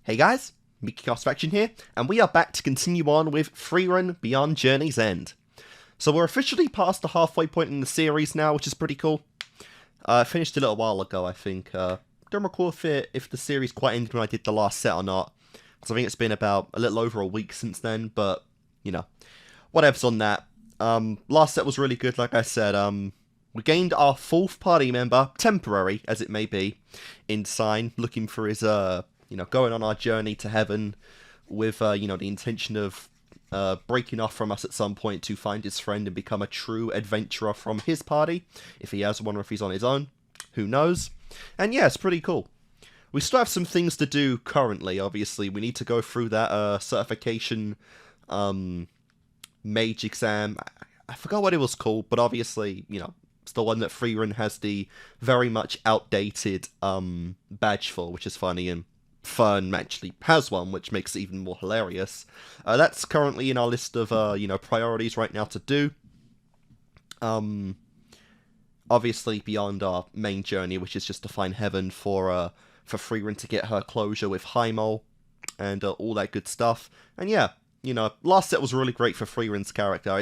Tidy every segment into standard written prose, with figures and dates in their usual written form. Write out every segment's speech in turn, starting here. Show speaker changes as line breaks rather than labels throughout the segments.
Hey guys, Kickassreaction here, and we are back to continue on with Frieren Beyond Journey's End. So we're officially past the halfway point in the series now, which is pretty cool. I finished a little while ago, I think. Don't recall if the series quite ended when I did the last set or not, because I think it's been about a little over a week since then, but, you know, whatever's on that. Last set was really good, like I said. We gained our 4th party member, temporary as it may be, in Sign, looking for his, going on our journey to heaven with, the intention of breaking off from us at some point to find his friend and become a true adventurer from his party. If he has one or if he's on his own, who knows? And yeah, it's pretty cool. We still have some things to do currently, obviously. We need to go through that certification mage exam. I forgot what it was called, but obviously, it's the one that Frieren has the very much outdated badge for, which is funny, and Fern actually has one, which makes it even more hilarious. That's currently in our list of, priorities right now to do. Obviously beyond our main journey, which is just to find heaven for Frieren to get her closure with Heimel and all that good stuff. And yeah, last set was really great for Frieren's character.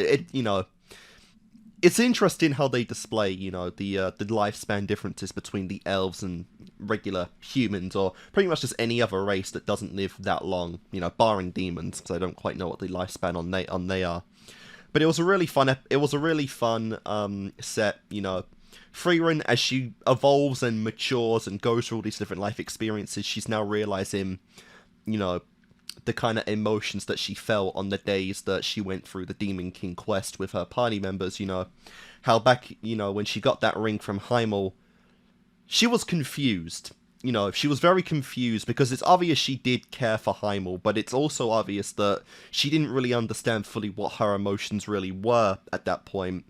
It's interesting how they display, the lifespan differences between the elves and regular humans, or pretty much just any other race that doesn't live that long, barring demons, because I don't quite know what the lifespan on they are. But it was a really fun, set, Frieren, as she evolves and matures and goes through all these different life experiences, she's now realizing, the kind of emotions that she felt on the days that she went through the Demon King quest with her party members, how back, when she got that ring from Heimel, she was confused, she was very confused, because it's obvious she did care for Heimel, but it's also obvious that she didn't really understand fully what her emotions really were at that point.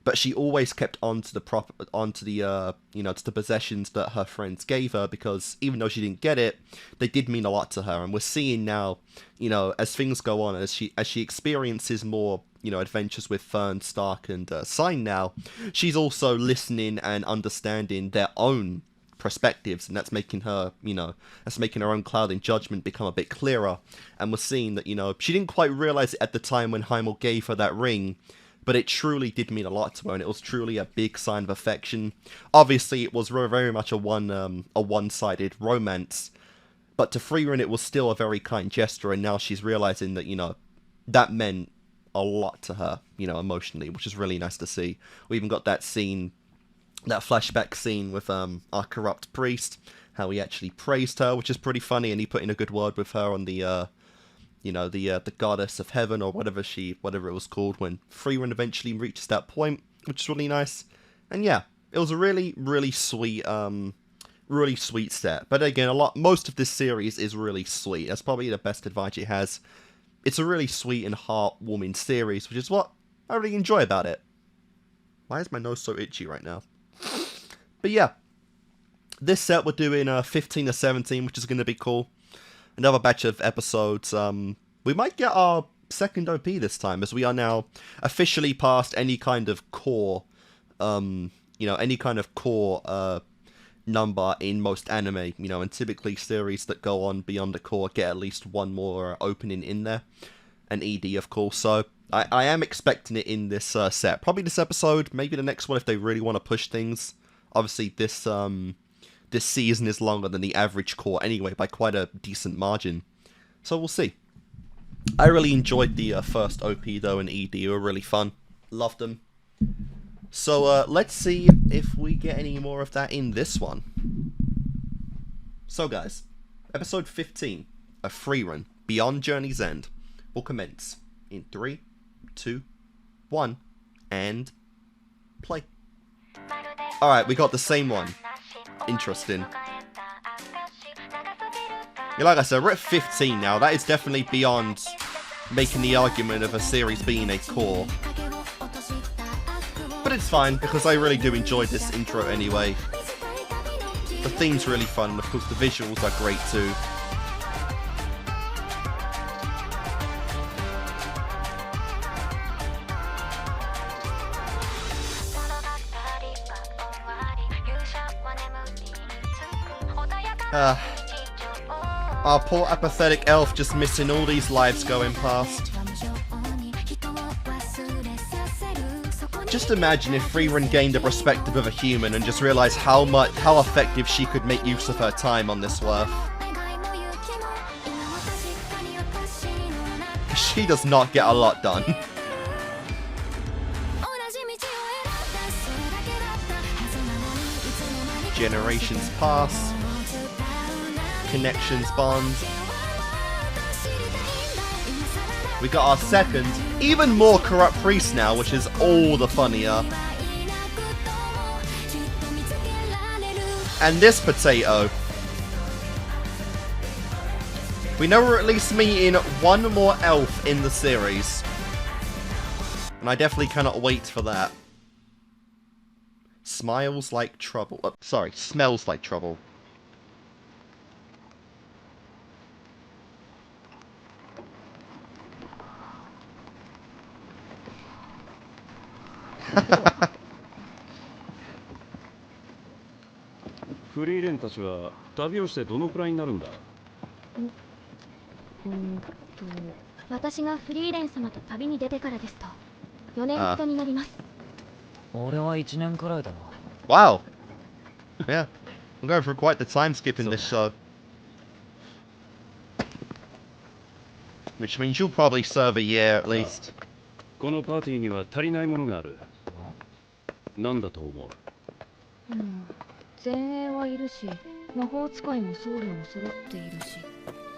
But she always kept on to the to the possessions that her friends gave her, because even though she didn't get it, they did mean a lot to her. And we're seeing now, as things go on, as she experiences more, adventures with Fern, Stark, and Sign now, she's also listening and understanding their own perspectives, and that's making her, that's making her own cloud in judgment become a bit clearer. And we're seeing that, she didn't quite realize it at the time when Heimel gave her that ring, but it truly did mean a lot to her, and it was truly a big sign of affection. Obviously, it was very much a one-sided romance, but to Frieren, it was still a very kind gesture, and now she's realizing that, that meant a lot to her, emotionally, which is really nice to see. We even got that scene, that flashback scene with our corrupt priest, how he actually praised her, which is pretty funny, and he put in a good word with her on the the goddess of heaven, or whatever it was called, when Frieren eventually reaches that point, which is really nice. And yeah, it was a really sweet set. But again, most of this series is really sweet. That's probably the best advantage it has. It's a really sweet and heartwarming series, which is what I really enjoy about it. Why is my nose so itchy right now? But yeah, this set we're doing 15 or 17, which is going to be cool. Another batch of episodes. We might get our second OP this time, as we are now officially past any kind of core, any kind of core number in most anime, and typically series that go on beyond the core get at least one more opening in there, an ED, of course. So I am expecting it in this set. Probably this episode, maybe the next one if they really want to push things. Obviously, this season is longer than the average core anyway, by quite a decent margin. So we'll see. I really enjoyed the first OP though, and ED. They were really fun. Loved them. So let's see if we get any more of that in this one. So guys, episode 15 of Frieren Beyond Journey's End will commence in 3, 2, 1, and play. Alright, we got the same one. Interesting. Yeah, like I said, we're at 15 now. That is definitely beyond making the argument of a series being a core. But it's fine, because I really do enjoy this intro anyway. The theme's really fun, and of course the visuals are great too. Our poor apathetic elf just missing all these lives going past. Just imagine if Frieren gained the perspective of a human and just realized how effective she could make use of her time on this world. She does not get a lot done. Generations pass. Connections bond. We got our second, even more corrupt priest now, which is all the funnier. And this potato. We know we're at least meeting one more elf in the series. And I definitely cannot wait for that. Smiles like trouble. Oh, sorry, smells like trouble.
Frieren たちは旅をしてどのくらいになるんだ。
私がフリーレン様と旅に出てからですと4年ほどになります。
俺は1年くらいだな。
Wow. Yeah. I'm going for quite the time skip in this show. Which means you'll probably serve a year at least.
このパーティーには足りないものがある。なんだと思う？
前衛はいるし、魔法使いも僧侶も揃っているし。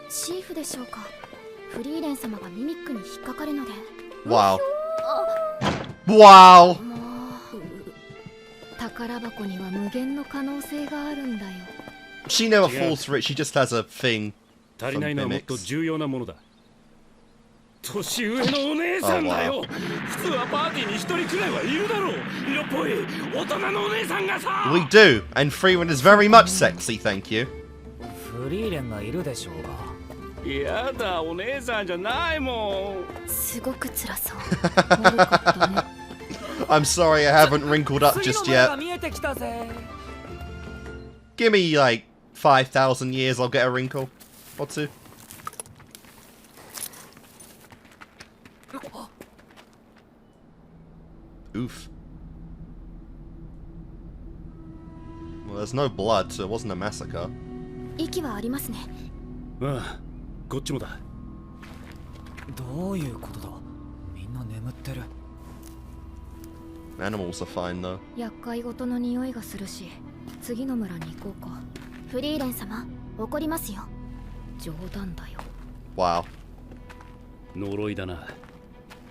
チーフでしょうか。フリーレン様がミミックに引っかかるので。
Wow. Wow.
宝箱には無限の可能性があるんだよ。
She never falls for it. She just has a thing.
足りないのはもっと重要なものだ。年上のお姉さんだよ。普通はパーティーに一人くらいはいるだろう。色っぽい大人のお姉さんがさ。
We do, and Frieren is very much sexy, thank you.
フリーレンがいるでしょうが。
やだ、お姉さんじゃないもん。
すごく辛そう。悪かったね。
I'm sorry, I haven't wrinkled up just yet. Give me like 5,000 years, I'll get a wrinkle or two. Oof. Well, there's no blood, so it wasn't a massacre.
息はありますね。
ああ、こっちもだ。
どういうことだ。みんな眠ってる。
Animals are fine though.
厄介事の匂いがするし、次の村に行こうか。フリーレン様、怒りますよ。冗談だよ。
Wow.
呪いだな。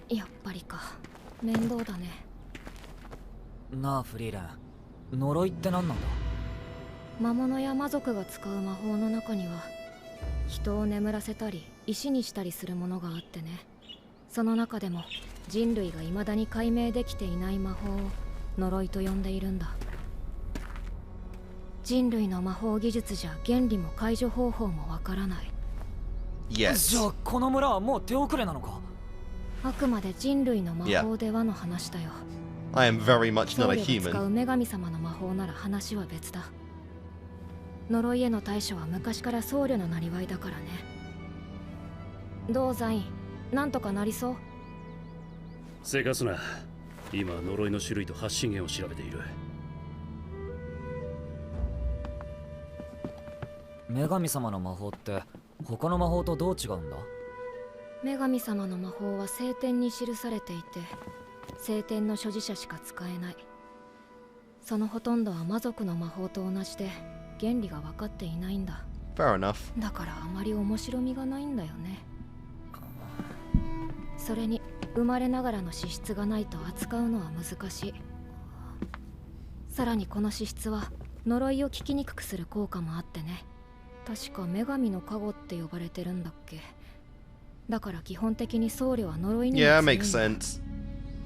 やっぱりか。面倒だね。
なあフリーレン、呪いって何なんだ。
魔物や魔族が使う魔法の中には人を眠らせたり石にしたりするものがあってね。その中でも人類が未だに解明できていない魔法を呪いと呼んでいるんだ。人類の魔法技術じゃ原理も解除方法もわからない。
Yes.
じゃあこの村はもう手遅れなのか。
あくまで人類の魔法ではの話だよ。
I am very much not a
僧侶が使
human.
う女神様の魔法なら話は別だ。呪いへの対処は昔から僧侶のなりわいだからね。どうザイン、なんとかなりそう。
せかすな。今呪いの種類と発信源を調べている。
女神様の魔法って他の魔法とどう違うんだ。
女神様の魔法は聖典に記されていて、聖典の所持者しか使えない。そのほとんどは魔族の魔法と同じで原理が分かっていないんだ。
Fair enough.
だからあまり面白みがないんだよね。それに生まれながらの資質がないと扱うのは難しい。さらにこの資質は呪いを聞きにくくする効果もあってね。確か女神の加護って呼ばれてるんだっけ。だから基本的に僧侶は呪いには
Yeah,
強い
makes
んだ。
sense.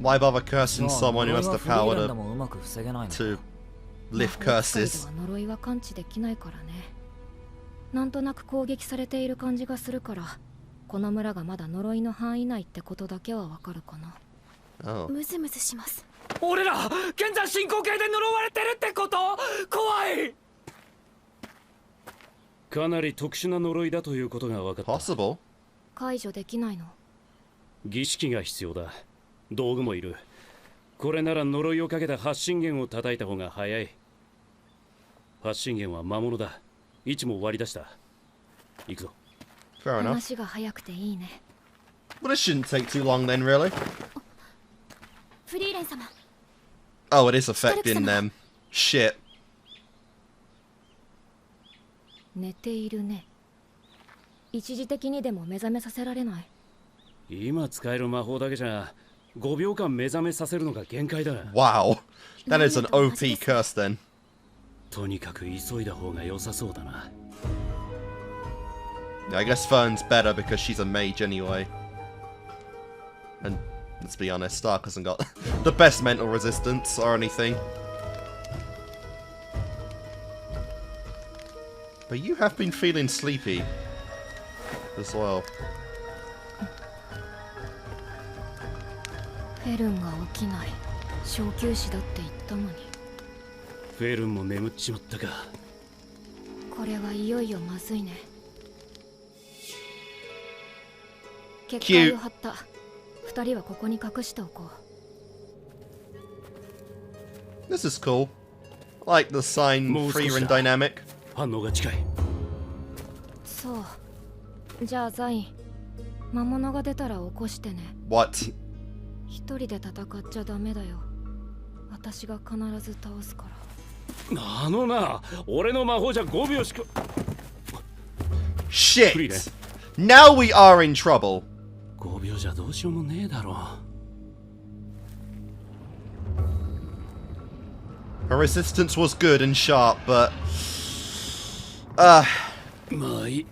Why bother cursing someone who has the power
でもうまく防げないのか。
to lift
魔法使い
curses?
では呪いは感知できないからね。なんとなく攻撃されている感じがするから、この村がまだ呪いの範囲内ってことだけはわかるかな。
Oh.
ムズムズします。
俺ら現在進行形で呪われてるってこと。怖い。
かなり特殊な呪いだということが分かった。
Possible.
解除できないの？
儀式が必要だ。道具もいる。これなら呪いをかけた発信源を叩いた方が早い。発信源は魔物だ。位置も割り出した。行くぞ。
Fair enough.
話が早くていいね。
Well, this shouldn't take too long then, really.
フリーレン様。
Oh, it is affecting them. Shit.
寝ているね。一時的にでも目覚めさせられない？
今使える魔法だけじゃ5秒間目覚めさせるのが限界だ。
Wow. That is an OP curse then.
とにかく急いだ方が良さそうだな。
Yeah, I guess Fern's better because she's a mage anyway. And let's be honest, Stark hasn't got the best mental resistance or anything. But you have been feeling sleepy as well.
フェルンが起きない。小休止だって言ったのに。
フェルンも眠っちまったか。
これはいよいよまずいね。結界を張った。二人はここに隠しておこう。
This is cool. I like the sign Frieren dynamic.
反応が近い。
そう。じゃあザイン、魔物が出たら起こしてね。
What?
一人で戦っちゃダメだよ。私が必ず倒すから。
あのな、俺の魔法じゃ5秒しか。
Shit! Now we are in trouble.
5秒じゃどうしようもねえだろ。
Her resistance was good and sharp, but...
まあいい。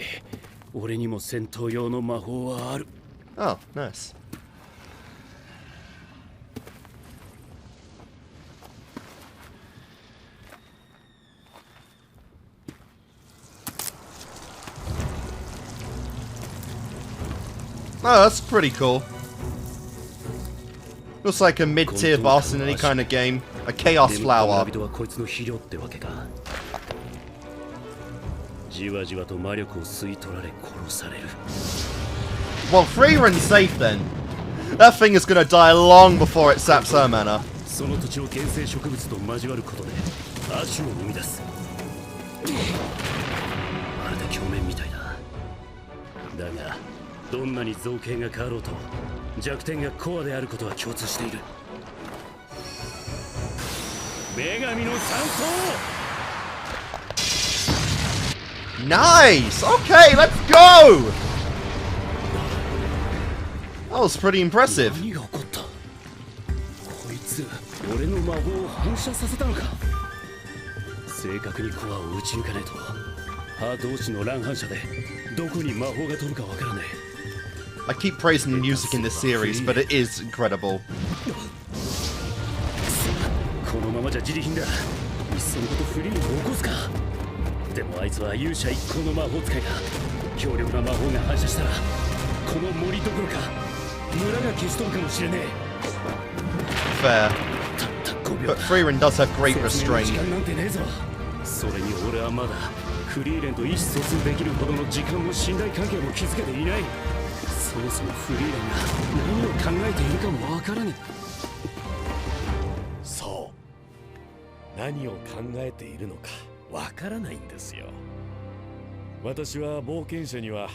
俺にも戦闘用の魔法はある。
Oh, nice. Oh, that's pretty cool. Looks like a mid-tier boss in any kind of game. A chaos flower.
じわじわと魔力を吸い取られ殺される。
Well, Frieren's safe then. That thing is gonna die long before it saps her mana.
その土地を原生植物と交わることで亜種を生み出す。まるで鏡面みたいだ。だがどんなに造形が変わろうと弱点がコアであることは共通している。女神の山荘。
Nice! Okay, let's go! That was pretty impressive.
何が起こった？こいつ俺の魔法を反射させたのか。正確にコアを撃ち抜かないと歯同士の乱反射でどこに魔法が飛ぶかわからない。
I keep praising the music in this series, but it is incredible.
このままじゃ自利品だ。いっそのことフリーを起こすか。でもあいつは勇者一行の魔法使いだ。強力な魔法が反射したらこの森どころか村が消し飛ぶかもしれねえ。
Fair.
たった5秒
But Frieren does have great
説明の
restraint.
時間なんてねえぞ。それに俺はまだフリーレンと意思疎通できるほどの時間も信頼関係も築けていない。そもそもフリーレンが何を考えているかもわからねえ。
そう、何を考えているのかわからないんですよ。私は冒険者には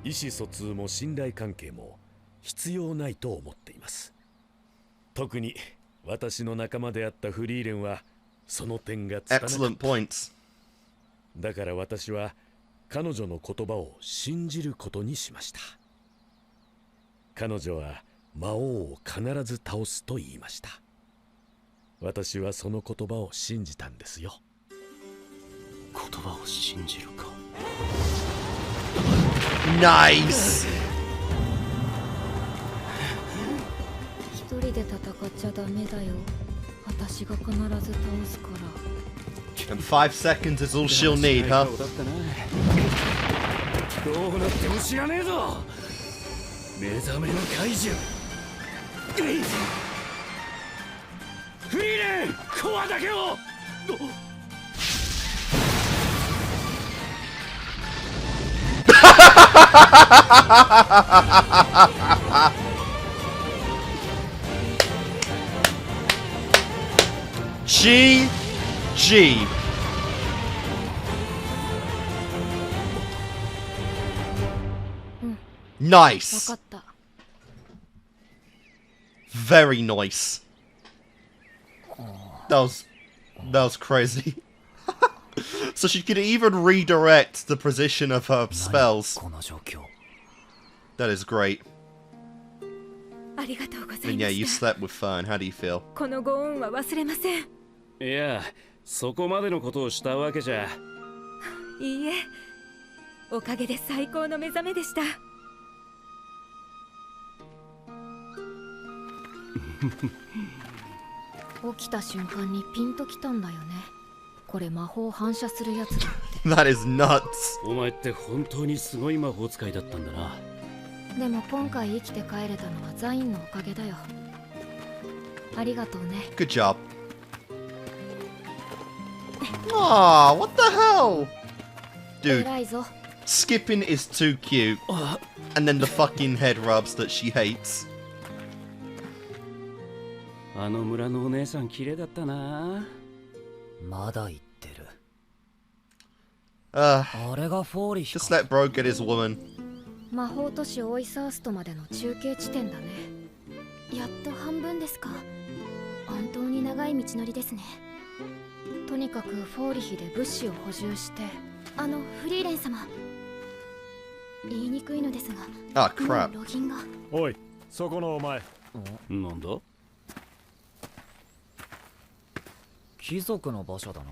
意思疎通も信頼関係も必要ないと思っています。特に私の仲間であったフリーレンはその点がつかなかった。
Excellent points.
だから私は彼女の言葉を信じることにしました。彼女は魔王を必ず倒すと言いました。私はその言葉を信じたんですよ。
言葉を信じるか。
Nice!
一人で戦っちゃダメだよ。私が必ず倒すから。
And 5 seconds is all she'll need, huh?
どうなっても知らねえぞ。目覚めの怪獣。フリーレン、コアだけを。
GG. Nice.
わかった。
Very nice. That was crazy. So she could even redirect the position of her spells.
この状況。
That is great.
ありがとうござい
And
ま
yeah, you
した。
slept with Fern. How do you feel?
このご恩は忘れません。
いや、そこまでのことをしたわけじゃ。
いいえ、おかげで最高の目覚めでした。起きた瞬間にピンときたんだよね。これ魔法反射するやつだって。
That is nuts.
お前って本当にすごい魔法使いだったんだな。
でも今回生きて帰れたのはザインのおかげだよ。ありがとうね。
Good job. Aw, what the hell? Dude,
偉いぞ。
skipping is too cute. And then the fucking head rubs that she hates.
あの村のお姉さん綺麗だったな。
まだ言ってる。
Uh,
あれがフォーリヒ
just
か。
let bro get his woman.
魔法都市オイサーストまでの中継地点だね。
やっと半分ですか。本当に長い道のりですね。
とにかくフォーリヒで物資を補充して。
フリーレン様、言いにくいのですが、
Ah,
今
crap.
ロギンが。
おい、そこのお前。
なんだ？
貴族の馬車だな。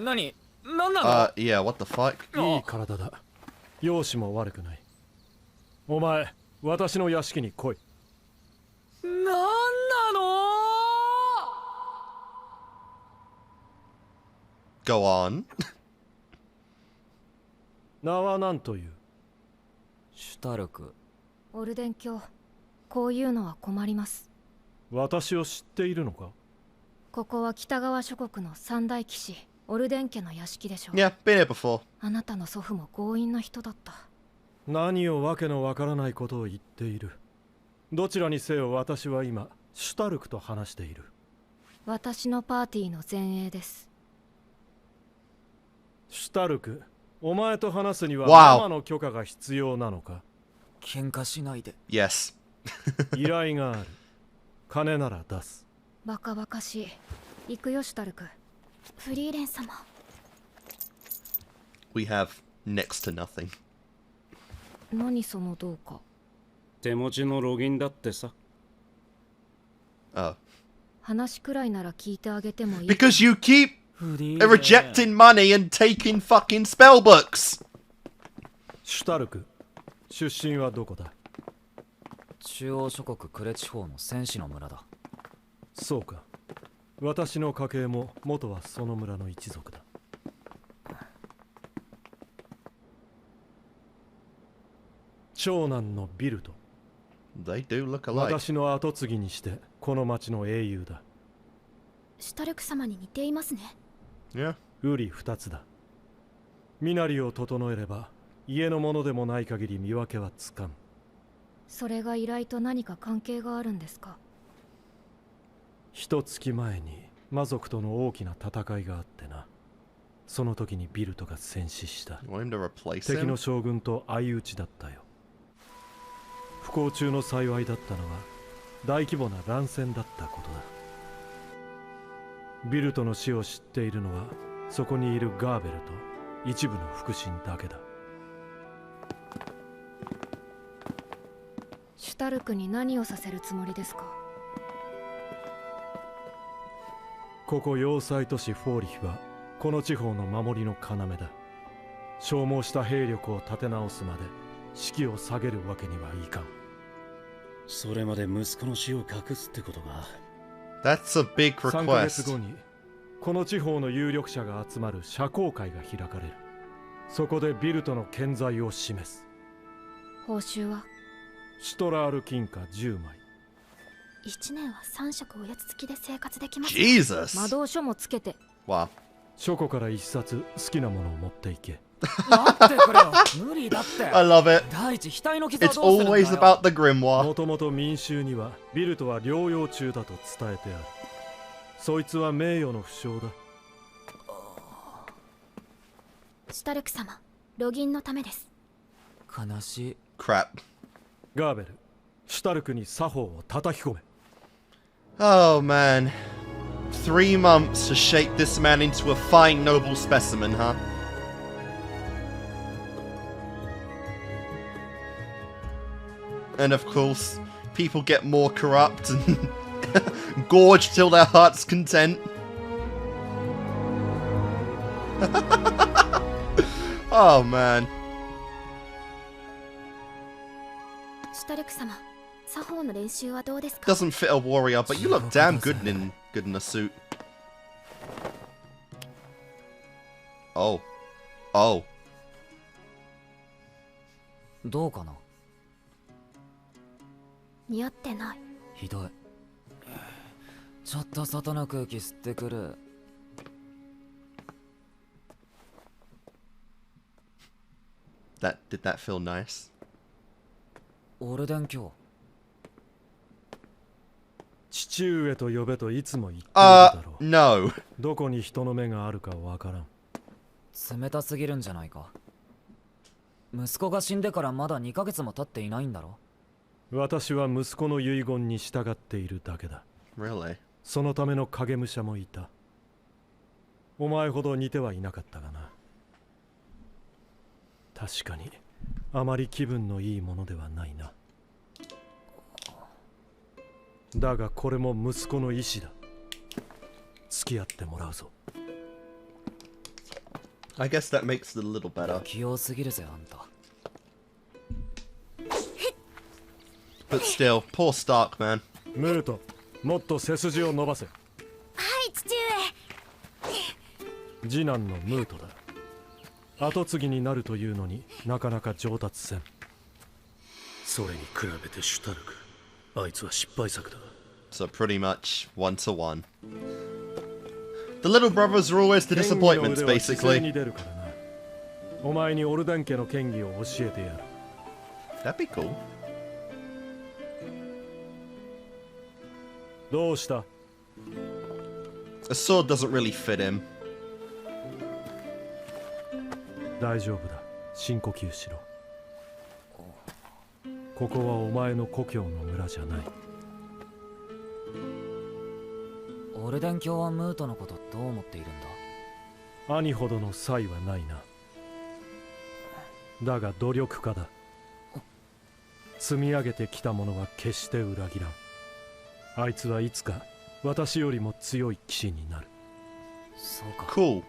何なの？
Yeah, what the fuck?
いい体だ。容姿も悪くない。お前、私の屋敷に来い。
なんなの？
Go on.
名は何という？
シュタルク。
オルデン教、こういうのは困ります。
私を知っているのか？
ここは北側諸国の三大騎士オルデン家の屋敷でしょう。
Yeah, been here before.
あなたの祖父も強引な人だった。
何をわけのわからないことを言っている。どちらにせよ私は今、シュタルクと話している。
私のパーティーの前衛です。
シュタルク、お前と話すには
Wow.
ママの許可が必要なのか？
喧嘩しないで。
Yes.
依頼がある。金なら出す。
バカバカしい。行くよシュタルク。
フリーレン様、
We have next to nothing.
何そのどうか。
手持ちのロギンだってさ。
Oh.
話くらいなら聞いてあげてもいい。
Because you keep
フリーレン。
rejecting money and taking fucking spell books.
シュタルク、出身はどこだ？
中央諸国クレ地方の戦士の村だ。
そうか。私の家系も元はその村の一族だ。長男のビルト。
They do look alike.
私の後継ぎにしてこの町の英雄だ。
シュタルク様に似ていますね。
Yeah.
ウリ二つだ。身なりを整えれば家のものでもない限り見分けはつかん。
それが依頼と何か関係があるんですか？
一月前に魔族との大きな戦いがあってな。その時にビルトが戦死した。
You want him to replace
敵
him?
の将軍と相打ちだったよ。不幸中の幸いだったのは大規模な乱戦だったことだ。ビルトの死を知っているのはそこにいるガーベルと一部の腹心だけだ。
シュタルクに何をさせるつもりですか？
ここ要塞都市フォーリヒはこの地方の守りの要だ。消耗した兵力を立て直すまで士気を下げるわけにはいかん。
それまで息子の死を隠すってことか。
That's a big
3ヶ月
request.
後にこの地方の有力者が集まる社交会が開かれる。そこでビルトの健在を示す。
報酬は？
シュトラール金貨10枚。
1年は3食おやつ付きで生活できます。
Jesus.
魔導書もつけて。
Wow.
書庫から一冊好きなものを持っていけ。
待ってくれよ。無理だって。
I love it.
第一額の傷は
It's
どうするんだ
always
よ。
about the grimoire.
もともと民衆にはビルトは療養中だと伝えてある。そいつは名誉の負傷だ。
シュタルク様、ロギンのためです。
悲しい。
Crap.
ガーベル、シュタルクに作法を叩き込め。
Oh man. 3 months to shape this man into a fine, noble specimen, huh? And of course, people get more corrupt and gorged till their heart's content. Oh man.
シュタルク様、作法の練習はどうですか？
Doesn't fit a warrior, but you look damn good in a suit. Oh. Oh.
どうかな。
似合ってない。
ひどい。ちょっと外の空気吸ってくる。
Did that feel nice?
オルデン教。
父上と呼べといつも言っているだろう。
No.
どこに人の目があるかわからん。
冷たすぎるんじゃないか。息子が死んでからまだ2ヶ月も経っていないんだろ。
私は息子の遺言に従っているだけだ。
Really?
そのための影武者もいた。お前ほど似てはいなかったがな。確かにあまり気分のいいものではないな。だがこれも息子の意志だ。付き合ってもらうぞ。
I guess that makes it a little better.
器用すぎるぜあんた。
But still, poor Stark, man.
ムート、もっと背筋を伸ばせ。
はい、父上。
次男のムートだ。跡継ぎになるというのになかなか上達せん。それに比べてシュタルク、あいつは失敗作だ。
So pretty much 1 to 1. The little brothers are always the
権威
disappointments,
の腕は姿勢
basically.
に出るからな。お前にオルダン家の権威を教えてやる。
That'd be cool.
どうした？
A sword doesn't really fit him.
大丈夫だ。深呼吸しろ。ここはお前の故郷の村じゃない。
オルデン教はムートのことどう思っているんだ。
兄ほどの才はないな。だが努力家だ。積み上げてきたものは決して裏切らん。あいつはいつか私よりも強い騎士になる。
そうか。
Cool.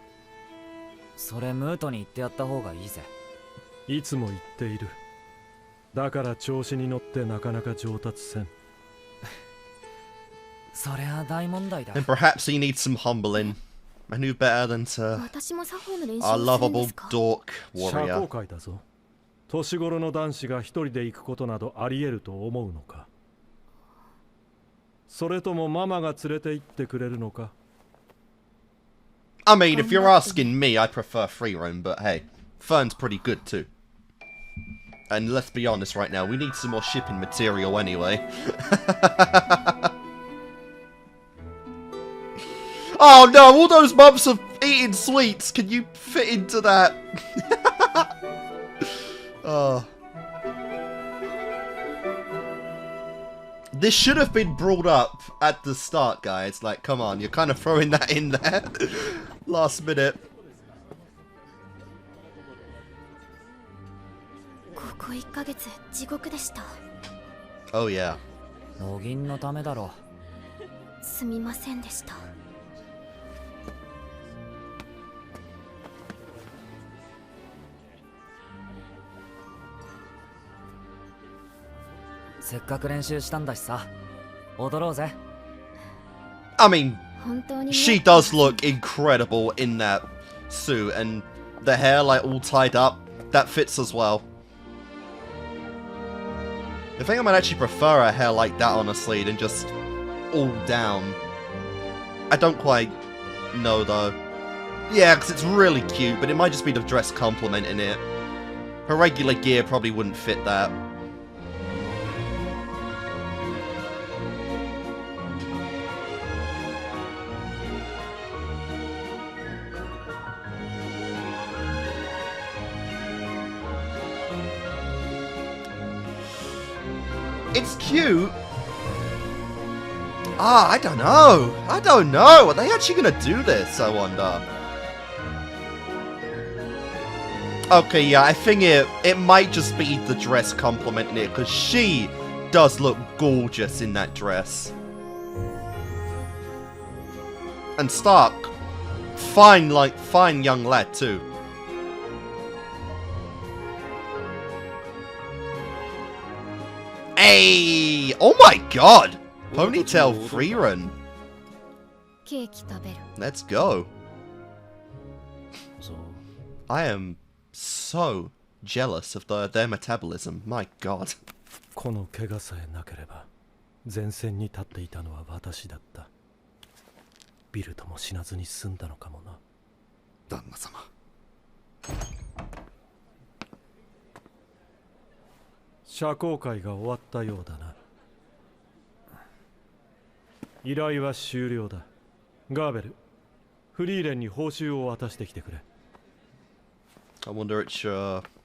それムートに言ってやった方がいいぜ。
いつも言っている。だから調子に乗ってなかなか上達せん。
そりゃ大問題だ。
And perhaps he needs some humbling. And who better than to
私も作法の練習
our
をするんで
lovable
すか？
dork
社交
warrior.
界だぞ。年頃の男子が一人で行くことなどあり得ると思うのか。それともママが連れて行ってくれるのか。
I mean, if you're asking me, I prefer Frieren, but hey, Fern's pretty good too. And let's be honest right now, we need some more shipping material anyway. Oh no, all those months of eating sweets, can you fit into that? Oh. This should have been brought up at the start, guys. Like, come on, you're kind of throwing that in there. Last minute.
ここ1ヶ月地獄でした。
Oh yeah.
ロギンのためだろ。
すみませんでした。
せっかく練習したんだしさ。踊ろうぜ。
I mean,
本当に
she does look incredible in that suit, and the hair, like, all tied up, that fits as well. I think I might actually prefer a hair like that, honestly, than just all down. I don't quite know, though. Yeah, because it's really cute, but it might just be the dress complementing it. Her regular gear probably wouldn't fit that. It's cute. I don't know. I don't know. Are they actually gonna do this, I wonder? Okay, yeah, I think it might just be the dress complimenting it, because she does look gorgeous in that dress. And Stark, fine young lad too. Hey! Oh my god! Ponytail Frieren.
ケーキ食べる。
Let's go.
そう
I am so jealous of their metabolism. My god.
この怪我さえなければ前線に立っていたのは私だった。ビルとも死なずに済んだのかもな。
旦那様。
社交会が終わったようだな。依頼は終了だ。ガーベル、フリーレンに報酬を渡してきてくれ。
I wonder which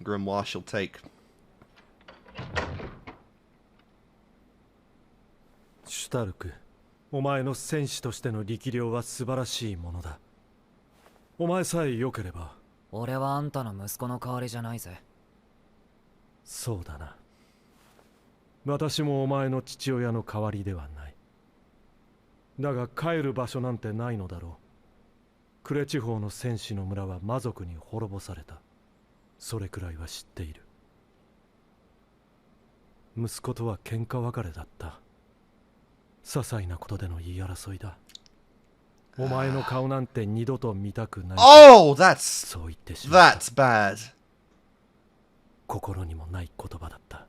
grimoire she'll take.
シュタルク、お前の戦士としての力量は素晴らしいものだ。お前さえ良ければ。
俺はあんたの息子の代わりじゃないぜ。
そうだな。私もお前の父親の代わりではない。だが帰る場所なんてないのだろう。クレ地方の戦士の村は魔族に滅ぼされた。それくらいは知っている。息子とは喧嘩別れだった。些細なことでの言い争いだ。お前の顔なんて二度と見たくない。
Oh, that's
そう言ってしまった。
that's bad.
心にもない言葉だった。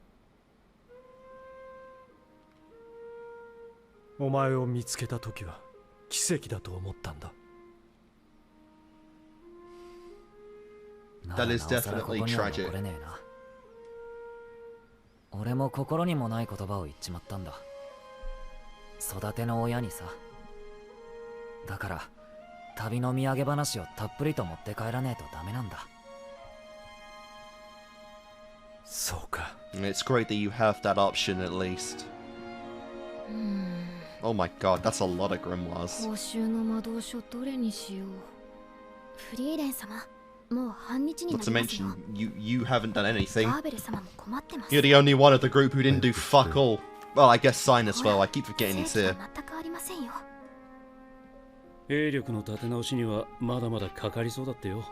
お前を見つけた時は奇跡だと思ったんだ。
That is definitely tragic.
俺も心にもない言葉を言っちまったんだ。育ての親にさ。だから旅の土産話をたっぷりと持って帰らねえとダメなんだ。
そうか。
It's great that you have that option at least. Oh my god, that's a lot of grimoires.
報酬の魔導書どれにしよう。
フリーレン様、もう半日に
Not
な
to
りますよ。
mention, you haven't done anything.
ガーベル様も困ってます。
You're the only one of the group who didn't do fuck all. Well, I guess Sign as well. I keep forgetting he's
正
here.
義は全くありませんよ。
兵力の立て直しにはまだまだかかりそうだってよ。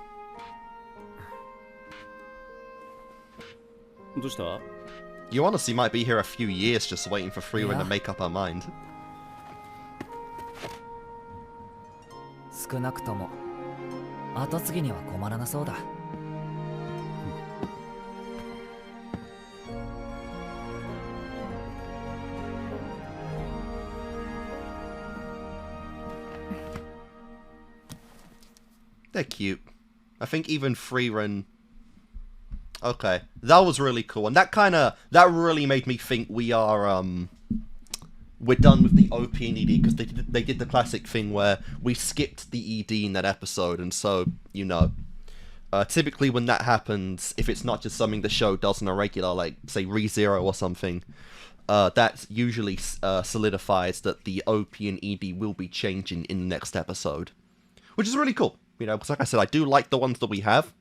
どうした？
You honestly might be here a few years just waiting for Frieren to
Yeah.
make up her mind.
少なくとも後継ぎには困らなそうだ。
They're cute. I think even Frieren. Okay, that was really cool, and that really made me think we're done with the OP and ED, because they did the classic thing where we skipped the ED in that episode, and so typically when that happens, if it's not just something the show does on a regular, like say ReZero or something, that usually solidifies that the OP and ED will be changing in the next episode, which is really cool. Because like I said, I do like the ones that we have,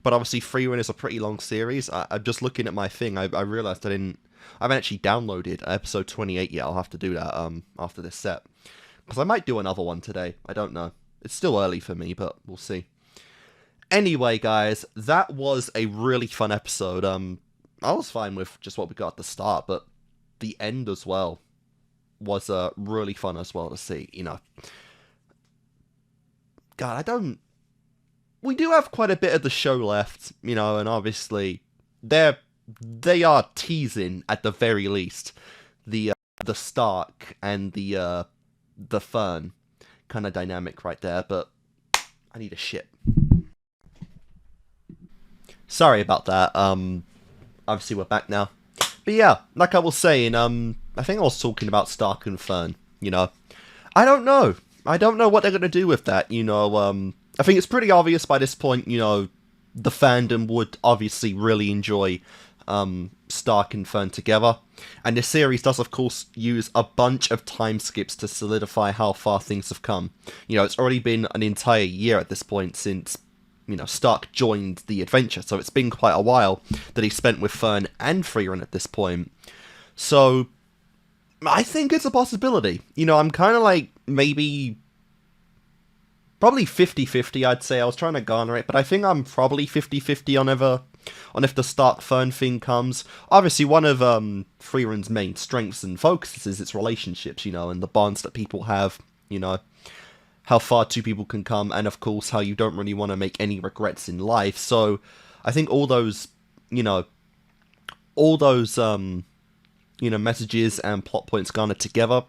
but obviously Frieren is a pretty long series. I'm just looking at my thing. I realized I haven't actually downloaded episode 28 yet. I'll have to do that after this set, because I might do another one today. I don't know. It's still early for me, but we'll see. Anyway, guys, that was a really fun episode. I was fine with just what we got at the start, but the end as well was really fun as well to see. God, we do have quite a bit of the show left, and obviously they are teasing at the very least the Stark and the Fern kind of dynamic right there, but I need a shit. Sorry about that. Obviously we're back now. But yeah, like I was saying, I think I was talking about Stark and Fern, you know. I don't know. I don't know what they're gonna do with that, you know. I think it's pretty obvious by this point, you know, the fandom would obviously really enjoy Stark and Fern together. And the series does, of course, use a bunch of time skips to solidify how far things have come. You know, it's already been an entire year at this point since, you know, Stark joined the adventure, so it's been quite a while that he spent with Fern and Frieren at this point. So, I think it's a possibility. You know, I'm kind of like, maybe probably 50-50, I'd say. I was trying to garner it, but I think I'm probably 50-50 on if the Stark-Fern thing comes. Obviously, one of Frieren's main strengths and focuses is its relationships, you know, and the bonds that people have, you know, how far two people can come, and of course, how you don't really want to make any regrets in life. So, I think all those, you know, messages and plot points garnered together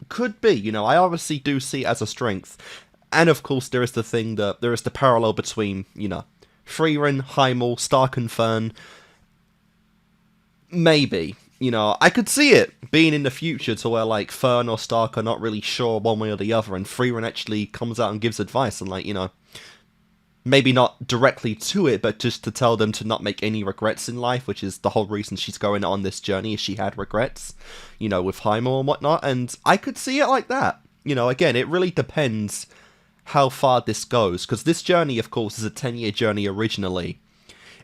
could be, you know, I obviously do see it as a strength. And of course, there is the thing that there is the parallel between, you know, Frieren, Heimel, Stark and Fern. Maybe, you know, I could see it being in the future to where, like, Fern or Stark are not really sure one way or the other, and Frieren actually comes out and gives advice, and, like, you know, maybe not directly to it, but just to tell them to not make any regrets in life, which is the whole reason she's going on this journey, is she had regrets, you know, with Heimel and whatnot, and I could see it like that. You know, again, it really depends how far this goes, because this journey, of course, is a 10-year journey originally.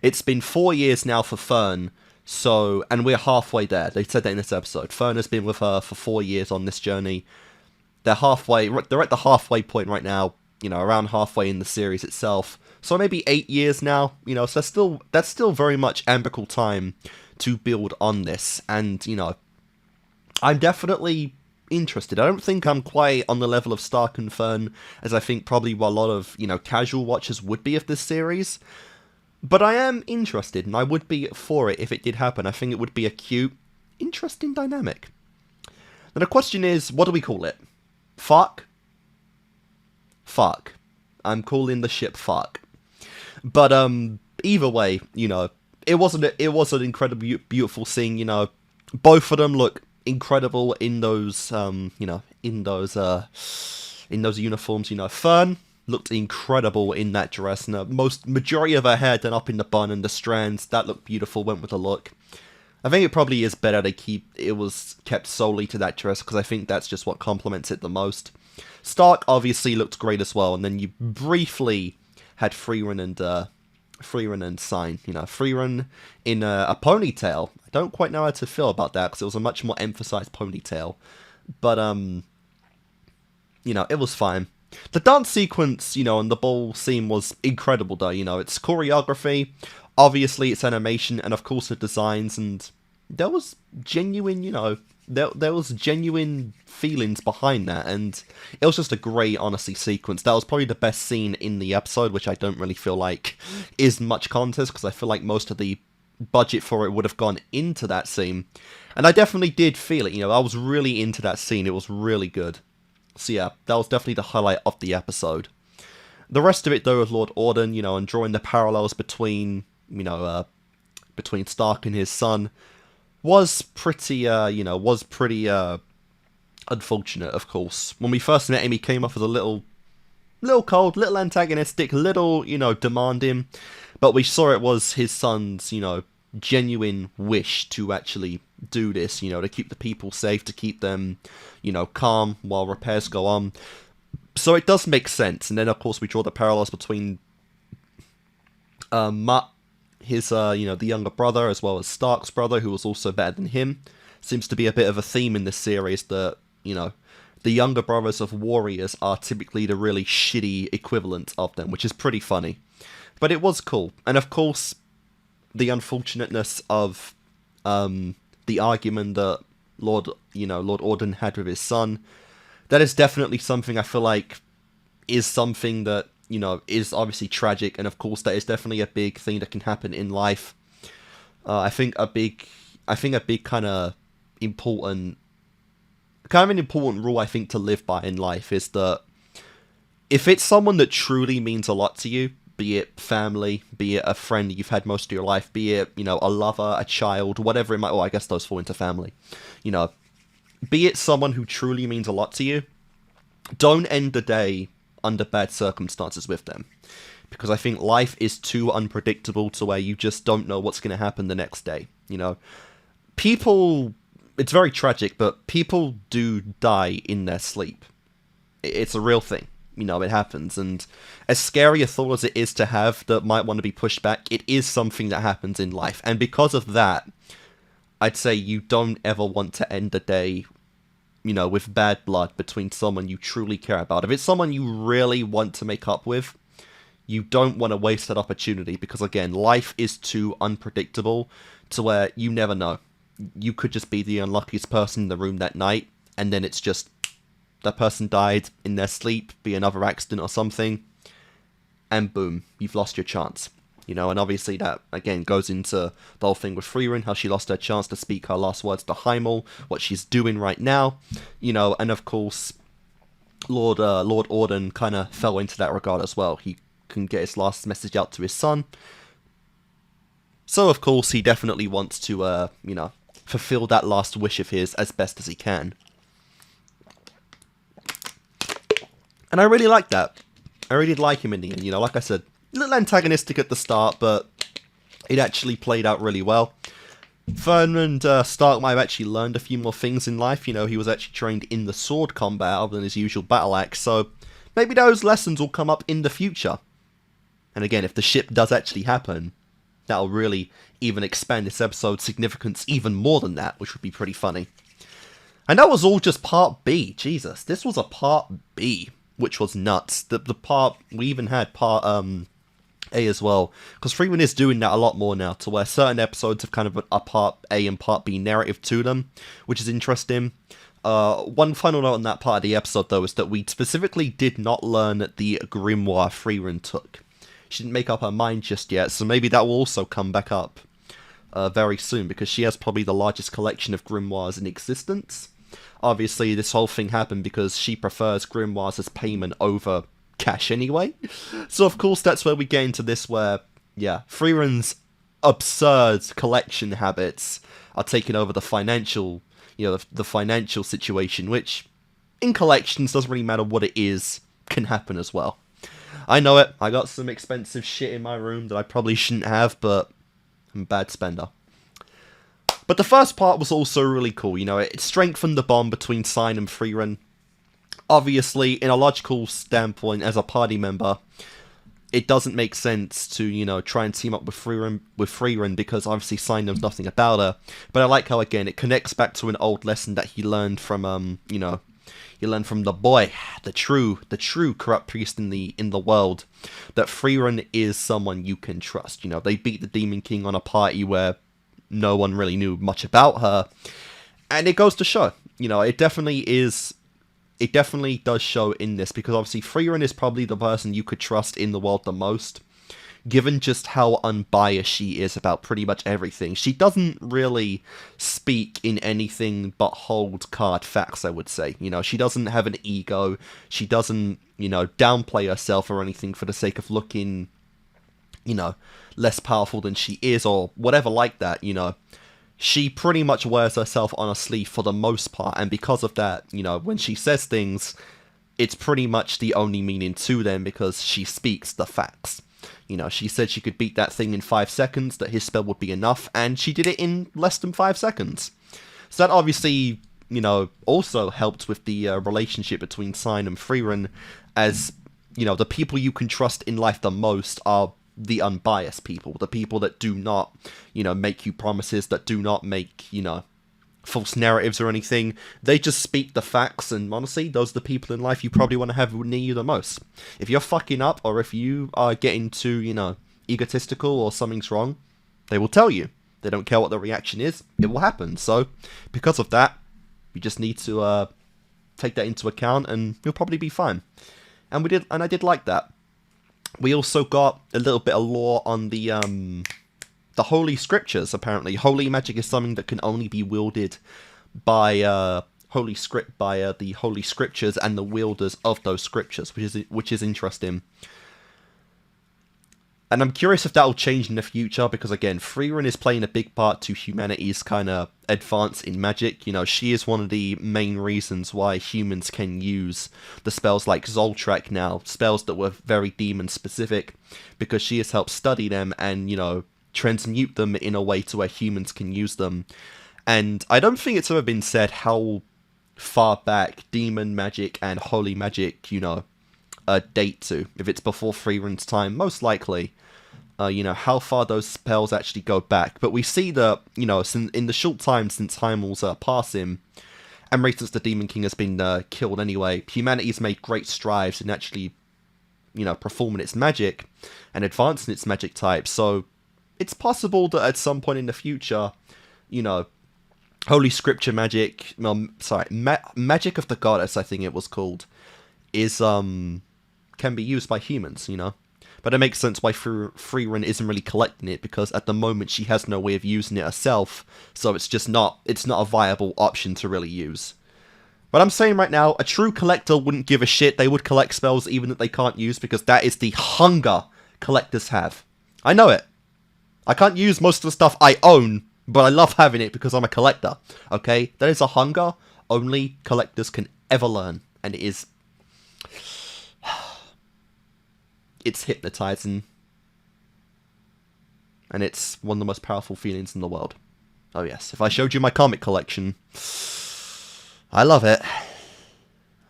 It's been 4 years now for Fern, so, and we're halfway there. They said that in this episode. Fern has been with her for 4 years on this journey. They're at the halfway point right now, you know, around halfway in the series itself. So maybe 8 years now, you know, so that's still very much ample time to build on this, and, you know, I'm definitely interested. I don't think I'm quite on the level of Stark and Fern as I think probably a lot of, you know, casual watchers would be of this series. But I am interested, and I would be for it if it did happen. I think it would be a cute, interesting dynamic. Now the question is, what do we call it? Fuck? Fuck. I'm calling the ship Fuck. But either way, you know, it was an incredibly beautiful scene, you know. Both of them look incredible in those you know, in those uniforms, you know. Fern looked incredible in that dress, and the majority of her hair done up in the bun and the strands, that looked beautiful, went with the look. I think it probably is better it was kept solely to that dress, because I think that's just what complements it the most. Stark obviously looked great as well, and then you briefly had Frieren and Sign, you know, Frieren in a ponytail. I don't quite know how to feel about that, because it was a much more emphasized ponytail. But, you know, it was fine. The dance sequence, you know, and the ball scene was incredible, though, you know. It's choreography, obviously it's animation, and of course the designs, and there was genuine, you know, there was genuine feelings behind that, and it was just a great, honestly, sequence. That was probably the best scene in the episode, which I don't really feel like is much contest, because I feel like most of the budget for it would have gone into that scene. And I definitely did feel it, you know, I was really into that scene, it was really good. So yeah, that was definitely the highlight of the episode. The rest of it, though, with Lord Auden, you know, and drawing the parallels between, you know, between Stark and his son, was pretty, you know, unfortunate, of course. When we first met him, he came off as a little cold, little antagonistic, little, you know, demanding. But we saw it was his son's, you know, genuine wish to actually do this, you know, to keep the people safe, to keep them, you know, calm while repairs go on. So it does make sense. And then, of course, we draw the parallels between Mutt, his, you know, the younger brother, as well as Stark's brother, who was also better than him. Seems to be a bit of a theme in this series that, you know, the younger brothers of warriors are typically the really shitty equivalent of them, which is pretty funny. But it was cool. And of course, the unfortunateness of the argument that Lord Auden had with his son, that is definitely something I feel like is something that, you know, is obviously tragic, and of course that is definitely a big thing that can happen in life. I think a big kind of an important rule I think to live by in life is that if it's someone that truly means a lot to you, be it family, be it a friend you've had most of your life, be it, you know, a lover, a child, whatever it might, well, I guess those fall into family, you know, be it someone who truly means a lot to you, don't end the day under bad circumstances with them. Because I think life is too unpredictable to where you just don't know what's going to happen the next day, you know. People, it's very tragic, but people do die in their sleep. It's a real thing. You know, it happens, and as scary a thought as it is to have that might want to be pushed back, it is something that happens in life, and because of that, I'd say you don't ever want to end the day, you know, with bad blood between someone you truly care about. If it's someone you really want to make up with, you don't want to waste that opportunity, because again, life is too unpredictable to where you never know. You could just be the unluckiest person in the room that night, and then it's just that person died in their sleep, be another accident or something, and boom, you've lost your chance. You know, and obviously that, again, goes into the whole thing with Frieren, how she lost her chance to speak her last words to Heimel, what she's doing right now, you know, and of course, Lord Auden kind of fell into that regard as well. He couldn't get his last message out to his son. So, of course, he definitely wants to, you know, fulfill that last wish of his as best as he can. And I really like that. I really did like him in the end, you know, like I said, a little antagonistic at the start, but it actually played out really well. Ferdinand Stark might have actually learned a few more things in life, you know, he was actually trained in the sword combat other than his usual battle axe, so maybe those lessons will come up in the future. And again, if the ship does actually happen, that'll really even expand this episode's significance even more than that, which would be pretty funny. And that was all just part B, Jesus, this was a part B. Which was nuts. The part, we even had part A as well, because Frieren is doing that a lot more now, to where certain episodes have kind of a part A and part B narrative to them, which is interesting. One final note on that part of the episode, though, is that we specifically did not learn the grimoire Frieren took. She didn't make up her mind just yet, so maybe that will also come back up very soon, because she has probably the largest collection of grimoires in existence. Obviously, this whole thing happened because she prefers grimoires as payment over cash anyway. So, of course, that's where we get into this where, yeah, Frieren's absurd collection habits are taking over the financial, you know, the financial situation, which, in collections, doesn't really matter what it is, can happen as well. I know it, I got some expensive shit in my room that I probably shouldn't have, but I'm a bad spender. But the first part was also really cool, you know, it strengthened the bond between Sign and Frieren. Obviously, in a logical standpoint, as a party member, it doesn't make sense to, you know, try and team up with Frieren because obviously Sign knows nothing about her. But I like how, again, it connects back to an old lesson that he learned from, you know, he learned from the boy, the true corrupt priest in the world, that Frieren is someone you can trust. You know, they beat the Demon King on a party where no one really knew much about her, and it goes to show, you know, it definitely does show in this, because obviously Frieren is probably the person you could trust in the world the most, given just how unbiased she is about pretty much everything. She doesn't really speak in anything but hold card facts, I would say. You know, she doesn't have an ego, she doesn't, you know, downplay herself or anything for the sake of looking, you know, less powerful than she is, or whatever like that, you know. She pretty much wears herself on her sleeve for the most part, and because of that, you know, when she says things, it's pretty much the only meaning to them, because she speaks the facts. You know, she said she could beat that thing in 5 seconds, that his spell would be enough, and she did it in less than 5 seconds. So that obviously, you know, also helped with the relationship between Sign and Frieren, as, you know, the people you can trust in life the most are the unbiased people, the people that do not, you know, make you promises, that do not make, you know, false narratives or anything. They just speak the facts, and honestly, those are the people in life you probably want to have near you the most. If you're fucking up, or if you are getting too, you know, egotistical, or something's wrong, they will tell you. They don't care what the reaction is, it will happen. So, because of that, you just need to take that into account, and you'll probably be fine. And I did like that. We also got a little bit of lore on the holy scriptures, apparently. Holy magic is something that can only be wielded by holy script by the holy scriptures and the wielders of those scriptures, which is interesting. And I'm curious if that will change in the future, because again, Frieren is playing a big part to humanity's kind of advance in magic. You know, she is one of the main reasons why humans can use the spells like Zoltrak now, spells that were very demon specific, because she has helped study them and, you know, transmute them in a way to where humans can use them. And I don't think it's ever been said how far back demon magic and holy magic, you know, date to. If it's before Frieren's time, most likely. You know, how far those spells actually go back. But we see that, you know, in the short time since Heimel's passing, and right since the Demon King has been killed anyway, humanity's made great strides in actually, you know, performing its magic and advancing its magic type. So it's possible that at some point in the future, you know, Holy Scripture magic, magic of the Goddess, I think it was called, is can be used by humans, you know. But it makes sense why Frieren isn't really collecting it, because at the moment she has no way of using it herself, so it's not a viable option to really use. But I'm saying right now, a true collector wouldn't give a shit. They would collect spells even that they can't use, because that is the hunger collectors have. I know it. I can't use most of the stuff I own, but I love having it because I'm a collector. Okay? That is a hunger only collectors can ever learn, and it is... it's hypnotizing. And it's one of the most powerful feelings in the world. Oh yes, if I showed you my comic collection, I love it.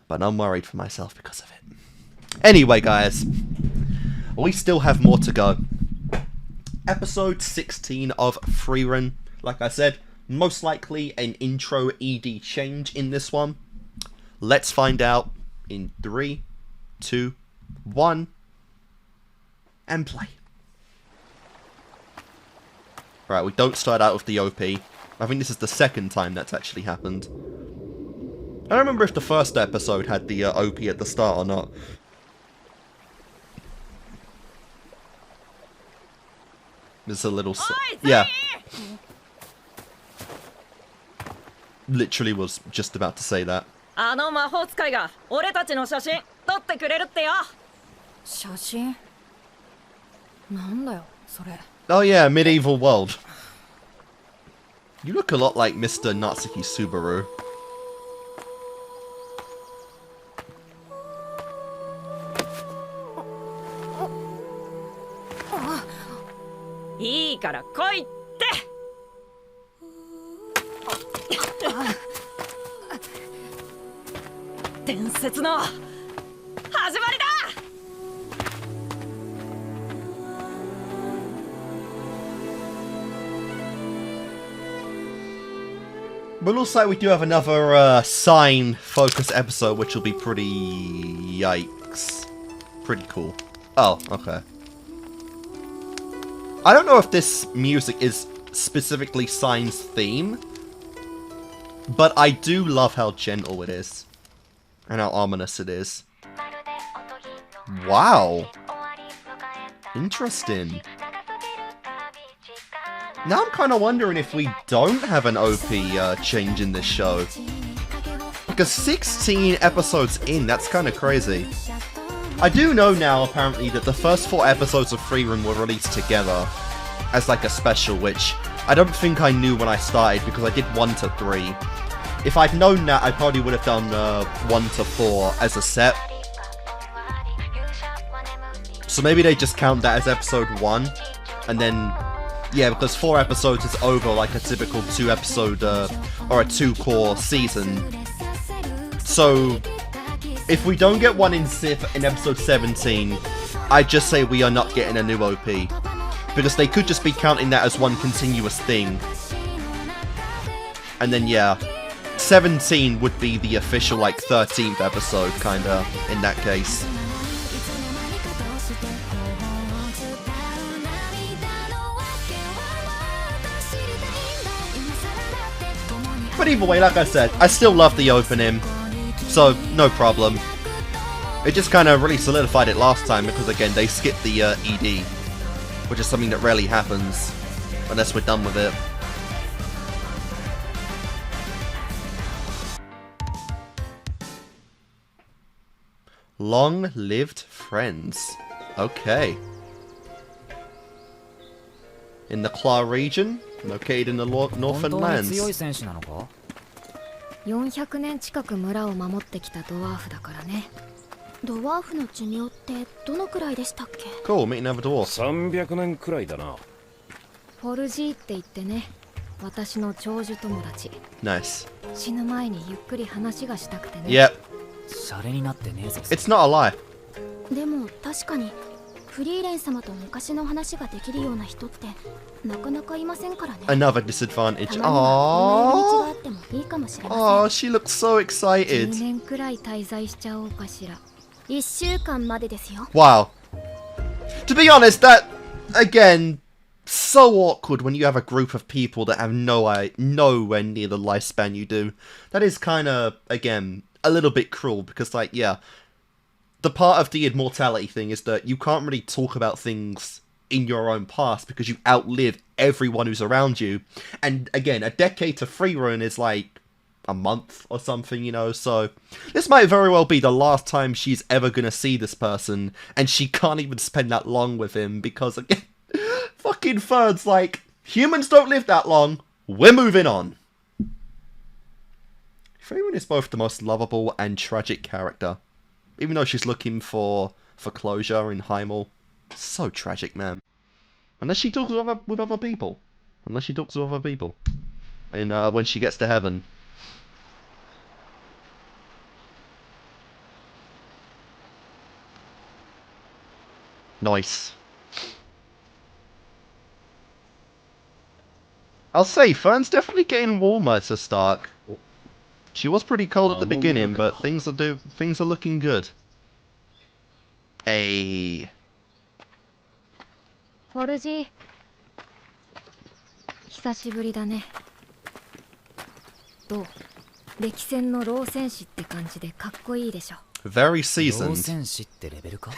But I'm worried for myself because of it. Anyway, guys, we still have more to go. Episode 16 of Frieren. Like I said, most likely an intro ED change in this one. Let's find out in 3, 2, 1... and play. Right, we don't start out with the OP. I think this is the second time that's actually happened. I don't remember if the first episode had the OP at the start or not. There's a little... yeah. Literally was just about to say that.
あの魔法使いが俺たちの写真撮ってくれるってよ。
写真なんだよそれ。
Oh yeah, medieval world. You look a lot like Mr. Natsuki Subaru.
Oh. いいから来いって。伝説の始まりだ。
But looks like we do have another sign-focused episode, which will be pretty... yikes. Pretty cool. Oh, okay. I don't know if this music is specifically Sign's theme, but I do love how gentle it is. And how ominous it is. Wow. Interesting. Now I'm kind of wondering if we don't have an OP change in this show. Because 16 episodes in, that's kind of crazy. I do know now, apparently, that the first 4 episodes of Frieren were released together as like a special, which I don't think I knew when I started, because I did 1 to 3. If I'd known that, I probably would have done 1 to 4 as a set. So maybe they just count that as episode 1, and then... yeah, because 4 episodes is over like a typical 2-episode, or a 2-core season. So, if we don't get one in episode 17, I just say we are not getting a new OP. Because they could just be counting that as one continuous thing. And then, yeah, 17 would be the official, like, 13th episode, kinda, in that case. But either way, like I said, I still love the opening, so no problem. It just kind of really solidified it last time, because again, they skipped the ED, which is something that rarely happens, unless we're done with it. Long-lived friends. Okay. In the Claw region, located in the northern
本当に強い
lands.
戦士なのか？
400年近く村を守ってきたドワーフだからね。
ドワーフの寿命ってどのくらいでしたっけ？
Cool, meeting another dwarf.
300年くらいだな。
フォルジーって言ってね、私の長寿友達。
Nice.
死ぬ前にゆっくり話がしたくてね。
Yep,
シャレになってねえぞ。
it's not a lie.
でも確かにフリーレン様と昔の話ができるような人ってなかなかいませんからね。
Another disadvantage.
たまにはこんな入り口があ
Aww.
ってもいいかもしれません。
Oh, she looks so
10
excited.
年くらい滞在しちゃおうかしら。
1週間までですよ。
Wow. To be honest, that, again, so awkward when you have a group of people that have nowhere near the lifespan you do. That is kind of, again, a little bit cruel because, like, yeah, the part of the immortality thing is that you can't really talk about things in your own past because you outlive everyone who's around you. And, again, a decade to Frieren is, like, a month or something, you know, so this might very well be the last time she's ever gonna see this person, and she can't even spend that long with him because, again, fucking Ferd's like, humans don't live that long, we're moving on. Frieren is both the most lovable and tragic character, even though she's looking for closure in Heimel. So tragic, man. Unless she talks with other people. Unless she talks with other people. And when she gets to heaven. Nice. I'll say, Fern's definitely getting warmer to Stark. She was pretty cold at the beginning, but things are looking good. Hey.
フォルジー、久しぶりだね。どう？歴戦の老戦士って感じでかっこいいでしょ。
Very
老
seasoned.
戦士ってレベルか？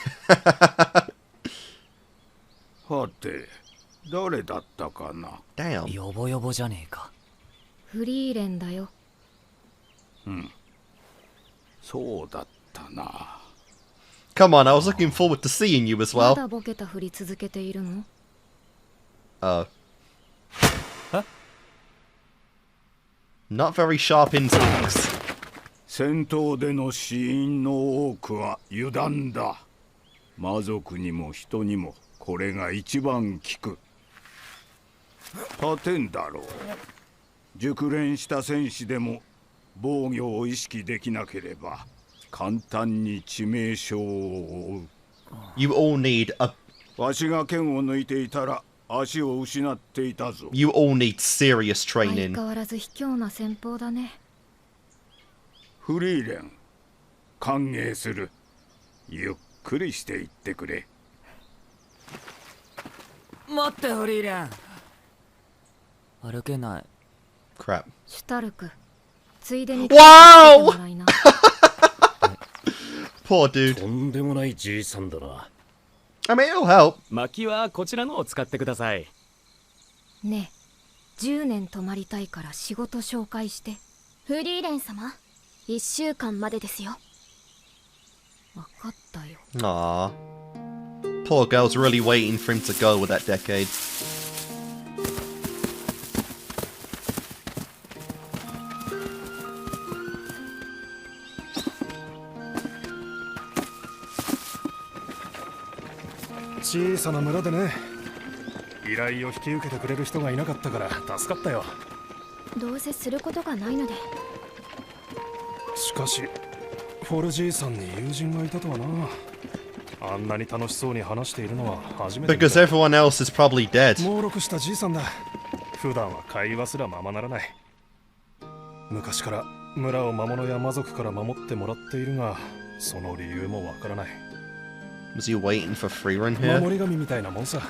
はて、誰だったかな。
Damn.
ヨボヨボじゃねえか。
フリーレンだよ。
そうだったな。
Come on, I was looking forward to seeing you as
ま
well.
だボケたふり続けているの？
Oh.
Huh?
Not very sharp instincts.
戦闘での死因の多くは油断だ。魔族にも人にもこれが一番効く。立てんだろう。熟練した戦士でも防御を意識できなければ簡単に致命傷を負う。
You all need a
わしが剣を抜いていたら足を失っていたぞ。
you all need serious
相
training.
変わらず卑怯な戦法だね。
フリーレン、歓迎する。ゆっくりしていってくれ。
待ってフリーレン。歩けない。
Crap.
シュタルク、ついでに
Wow!
もらいな。
Poor dude.
とんでもないじいさんだな。
I mean, it'll help.
薪はこちらのを使ってください。
ねえ、10年泊まりたいから仕事紹介して。
フリーレン様、1週間までですよ。
わかったよ。
Aww. Poor girl's really waiting for him to go with that decade.
小さな村でね、依頼を引き受けてくれる人がいなかったから助かったよ。
どうせすることがないので。
しかしフォルジーさんに友人がいたとはな。あんなに楽しそうに話しているのは初めて見た。
Because everyone else is probably dead.
猛録したじいさんだ。普段は会話すらままならない。昔から村を魔物や魔族から守ってもらっているが、その理由もわからない。
Was he waiting for Frieren here?
守り神みたいなもんさ。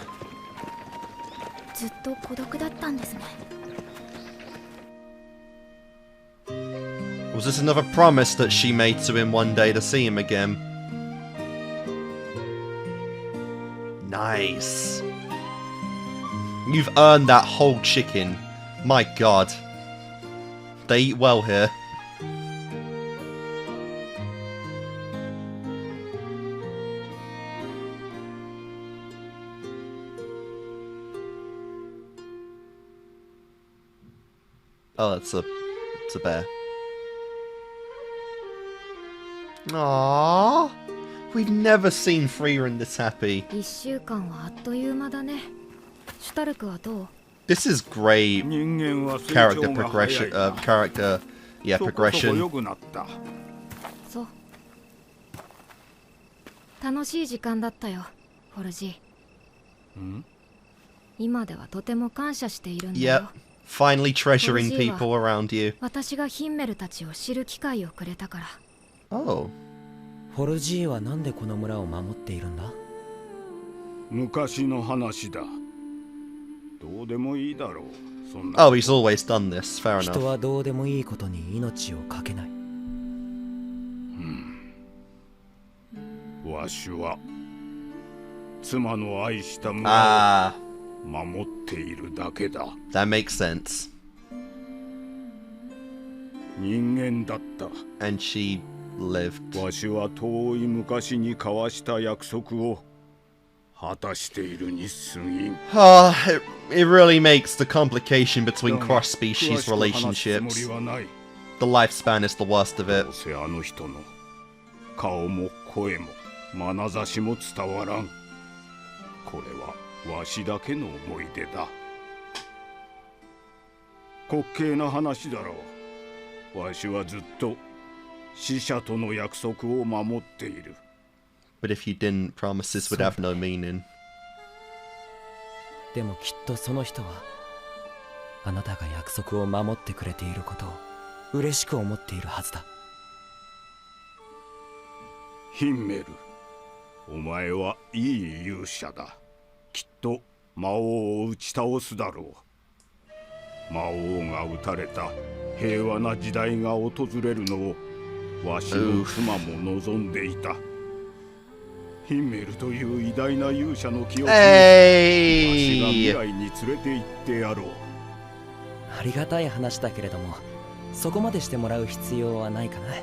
ずっと孤独だったんですね。
Was this another promise that she made to him one day to see him again? Nice. You've earned that whole chicken. My god. They eat well here. Oh, it's a bear. Aww. We've never seen Frieren this happy.
1週間はあっという間だね。シュタルクはどう？
This is great
人間は成
character
長が早い
progression.
な。
Character, yeah,
そこそこ
progression.
良くなった。
そう。楽しい時間だったよ、フォルジー。
ん？
今ではとても感謝しているんだよ。
Yep. Finally treasuring
Fauji
people around you.
私がヒンメルたちを知る機会をくれたから。
Oh.
フォルジーはなんでこの村を守っているんだ？
昔の話だ。どうでもいいだろう。そんな。
Oh, he's always done this. Fair
人
enough.
はどうでもいいことに命をかけない。
わしは妻の愛した村
Ah,
を守っているだけだ。
that makes sense.
人間だった。
And she lived.
わしは遠い昔に交わした約束を果たしているに過ぎん。
Ah, it really makes the complication between
だが
cross-species
詳しく話すつも
relationships.
りはない。
The lifespan is the worst of
ど
it.
うせあの人の顔も声も眼差しも伝わらん。これはわしだけの思い出だ。滑稽な話だろう。わしはずっと死者との約束を守っている。
But if you didn't, promises would have no meaning.
でもきっとその人はあなたが約束を守ってくれていることを嬉しく思っているはずだ。
ヒンメル、お前はいい勇者だ。きっと魔王を打ち倒すだろう。魔王が撃たれた平和な時代が訪れるのをわしの妻も望んでいた。ヒンメルという偉大な勇者の記憶をわしが未
Hey!
来に連れて行ってやろう。
ありがたい話だけれども、そこまでしてもらう必要はないかな。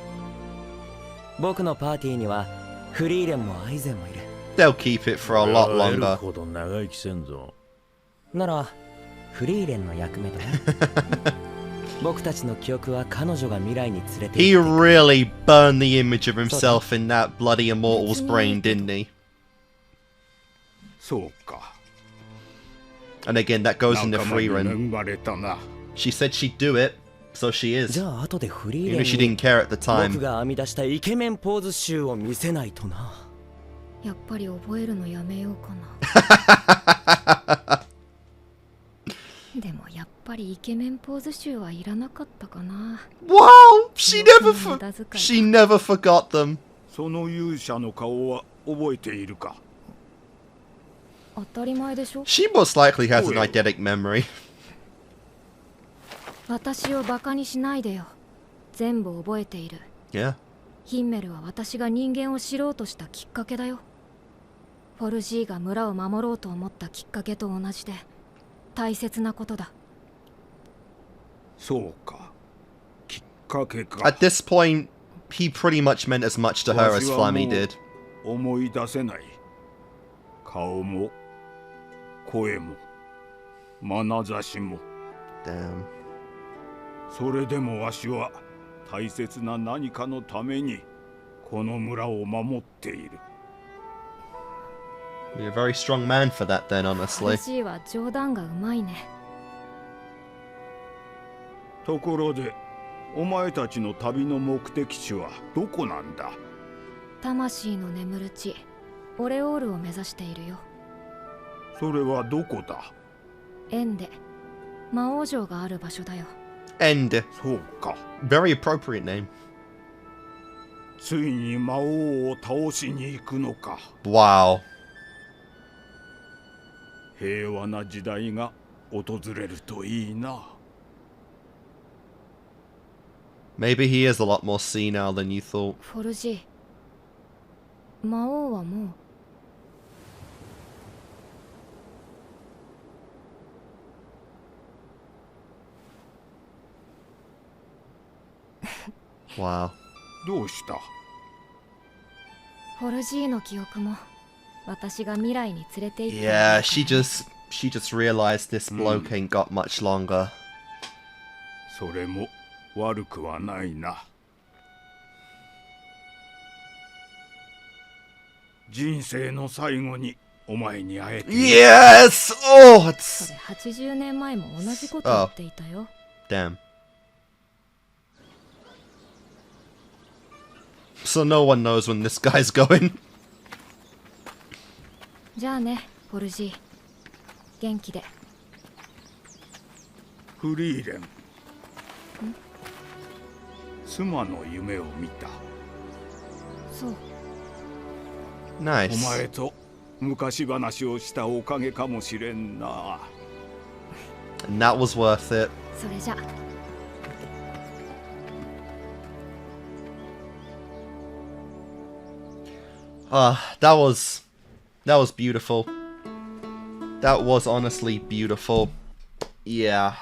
僕のパーティーにはフリーレンもアイゼンもいる。
They'll keep it for a lot
得る
longer.
ほど長生きせんぞ。
ならフリーレンの役目だね。僕たちの記憶は彼女が未来に連れて
He
行ってくれる。
really burned the image of himself in that bloody immortal's brain, didn't he?
そうか。
And again, that goes into
仲間に
Frieren.
恵まれたな。
She said she'd do it, so she is.
じゃあ後でフリー
Even
レ
if she
ン
didn't
に
care at the
僕
time.
が編み出したイケメンポーズ集を見せないとな。
やっぱり覚えるのやめようかな。でもやっぱりイケメンポーズ集はいらなかったかな。
Wow! She never
無駄遣い
she never forgot them.
その勇者の顔は覚えているか？
当たり前でしょ。
She most likely has an eidetic memory.
私をバカにしないでよ。全部覚えている。
Yeah.
ヒンメルは私が人間を知ろうとしたきっかけだよ。フォルジーが村を守ろうと思ったきっかけと同じで大切なことだ。
そうか。きっかけか。
At this point, he pretty much meant as much to her as Flammy did.
思い出せない。顔も声も眼差しも。
Damn.
それでもわしは大切な何かのためにこの村を守っている。
You're a very strong man for that then,
フォ
honestly.
ルジーは冗談がうまいね。
ところでお前たちの旅の目的地はどこなんだ？
魂の眠る地オレオールを目指しているよ。
それはどこだ？
エンデ魔王城がある場所だよ。
End.
そうか。
Very appropriate name.
ついに魔王を倒しに行くのか。
Wow.
平和な時代が訪れるといいな。
Maybe he is a lot more senile than you thought.
フォルジー、魔王はもう
Wow.
どうした？
フォルジーの記憶も私が未来に連れて行って
Yeah, she just realized this bloke ain't got much longer.
それも悪くはないな。人生の最後にお前に会えて。
Yes! Oh,
そ
it's...
れ80年前も同じこと言っていたよ。
Damn. So no one knows when this guy's going.
じゃあね、ホルジー。元気で。
フリーレン。妻の夢を見た。
そう。
Nice.
お前と昔話をしたおかげかもしれんな。
And that was worth it.
それじゃ。
That was beautiful. That was honestly beautiful. Yeah.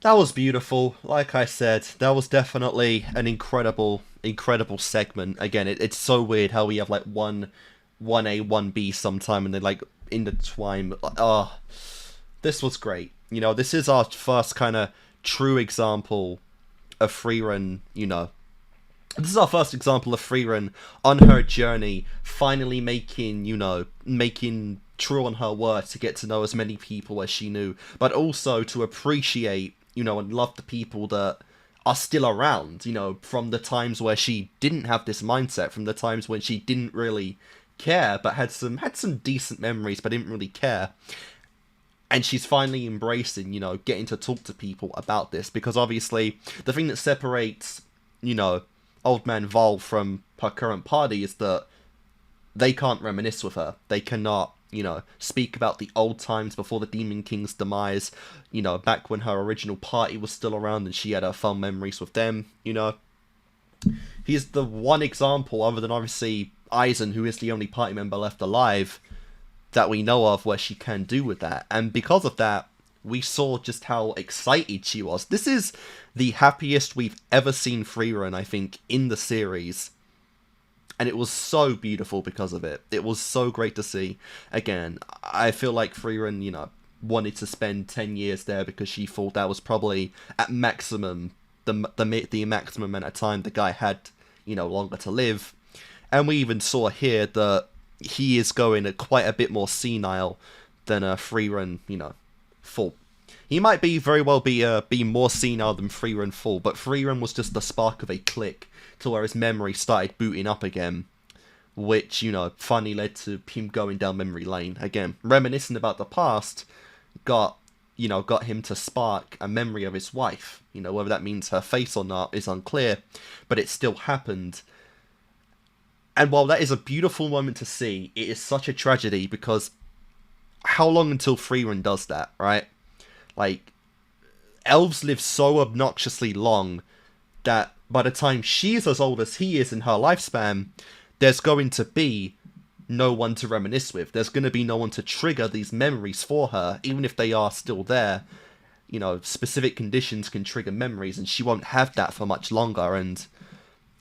That was beautiful. Like I said, that was definitely an incredible segment. Again, it's so weird how we have like 1A, 1B sometime and they like intertwine. This was great. You know, this is our first kind of true example of Frieren, you know. This is our first example of Frieren on her journey, finally making true on her word to get to know as many people as she knew, but also to appreciate, you know, and love the people that are still around, you know, from the times where she didn't have this mindset, from the times when she didn't really care, but had some decent memories, but didn't really care. And she's finally embracing, you know, getting to talk to people about this, because obviously the thing that separates, you know, Old Man Vol from her current party is that they can't reminisce with her. They cannot, you know, speak about the old times before the Demon King's demise, you know, back when her original party was still around and she had her fun memories with them, you know. He's the one example, other than obviously Aizen, who is the only party member left alive, that we know of where she can do with that. And because of that, we saw just how excited she was. This is the happiest we've ever seen Frieren, I think, in the series. And it was so beautiful because of it. It was so great to see. Again, I feel like Frieren, you know, wanted to spend 10 years there because she thought that was probably at maximum, the maximum amount of time the guy had, you know, longer to live. And we even saw here that he is going quite a bit more senile than Frieren, you know, full. He might very well be more senile than Frieren full, but Frieren was just the spark of a click to where his memory started booting up again, which, you know, finally led to him going down memory lane again. Reminiscing about the past got him to spark a memory of his wife. You know, whether that means her face or not is unclear, but it still happened. And while that is a beautiful moment to see, it is such a tragedy because how long until Frieren does that, right? Like, elves live so obnoxiously long that by the time she's as old as he is in her lifespan, there's going to be no one to reminisce with. There's going to be no one to trigger these memories for her, even if they are still there. You know, specific conditions can trigger memories, and she won't have that for much longer, and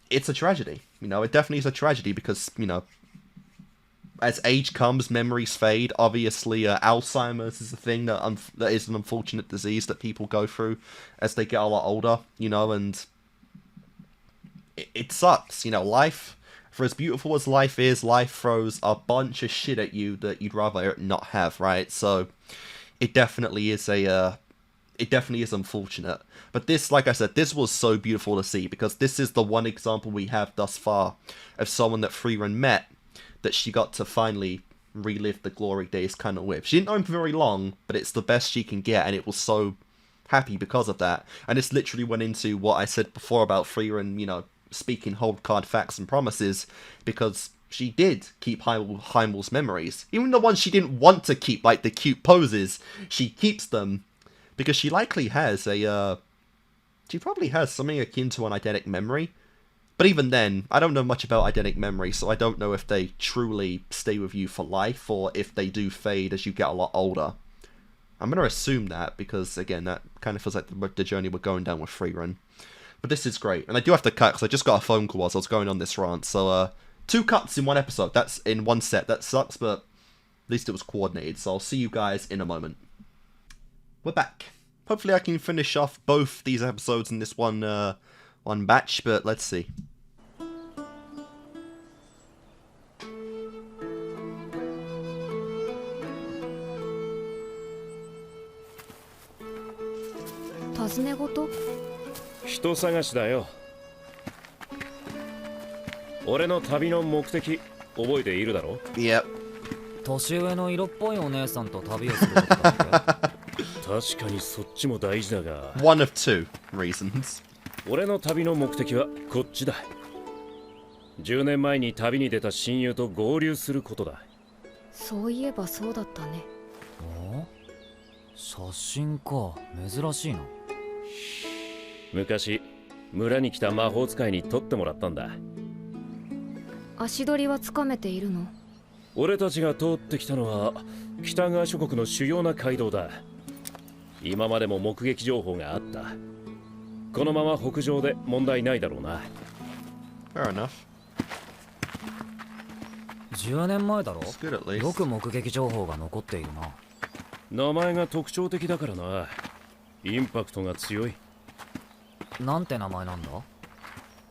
it's a tragedy. You know, it definitely is a tragedy because, you know, as age comes, memories fade. Obviously, Alzheimer's is a thing that is an unfortunate disease that people go through as they get a lot older, you know, and it sucks. You know, life, for as beautiful as life is, life throws a bunch of shit at you that you'd rather not have, right? So, it definitely is unfortunate. But this, like I said, this was so beautiful to see because this is the one example we have thus far of someone that Frieren met that she got to finally relive the glory days kind of with. She didn't know him for very long, but it's the best she can get, and it was so happy because of that. And this literally went into what I said before about Frieren, you know, speaking hold card facts and promises, because she did keep Heimel's memories. Even the ones she didn't want to keep, like the cute poses, she keeps them, because she likely has she probably has something akin to an eidetic memory. But even then, I don't know much about eidetic memory, so I don't know if they truly stay with you for life, or if they do fade as you get a lot older. I'm going to assume that, because, again, that kind of feels like the journey we're going down with Frieren. But this is great. And I do have to cut, because I just got a phone call whilst I was going on this rant. So, 2 cuts in one episode. That's in one set. That sucks, but at least it was coordinated. So I'll see you guys in a moment. We're back. Hopefully I can finish off both these episodes in this one batch, but let's see.
人探しだよ。俺の旅の目的覚えているだろ？
Yep.
年上の色っぽいお姉さんと旅をすることだっけ？
確かにそっちも大事だが。
One of two reasons.
俺の旅の目的はこっちだ。10年前に旅に出た親友と合流することだ。
そういえばそうだったね。
お？写真か、珍しいな。
昔村に来た魔法使いに撮ってもらったんだ。
足取りはつかめているの？
俺たちが通ってきたのは北側諸国の主要な街道だ。今までも目撃情報があった。このまま北上で問題ないだろうな。
Fair enough.
10年前だろ？
It's good at least.
よく目撃情報が残っているな。
名前が特徴的だからな。インパクトが強い。
なんて名前なんだ？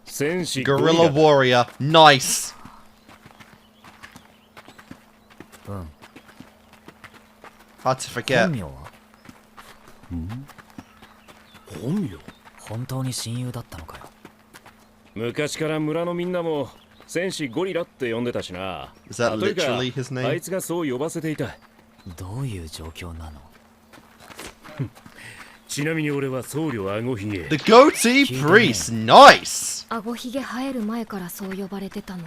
戦士
Guerrilla Warrior. Nice.
うん。
Hard to forget.
本名は？
本名？
本当に親友だったのかよ。
昔から村のみんなも戦士ゴリラって呼んでたしな。
Is that
というか
literally his name?
あいつがそう呼ばせていた。
どういう状況なの？
ちなみに俺は僧侶あごひげ。
The goatee priest. Nice.
あごひげ生える前からそう呼ばれてたの。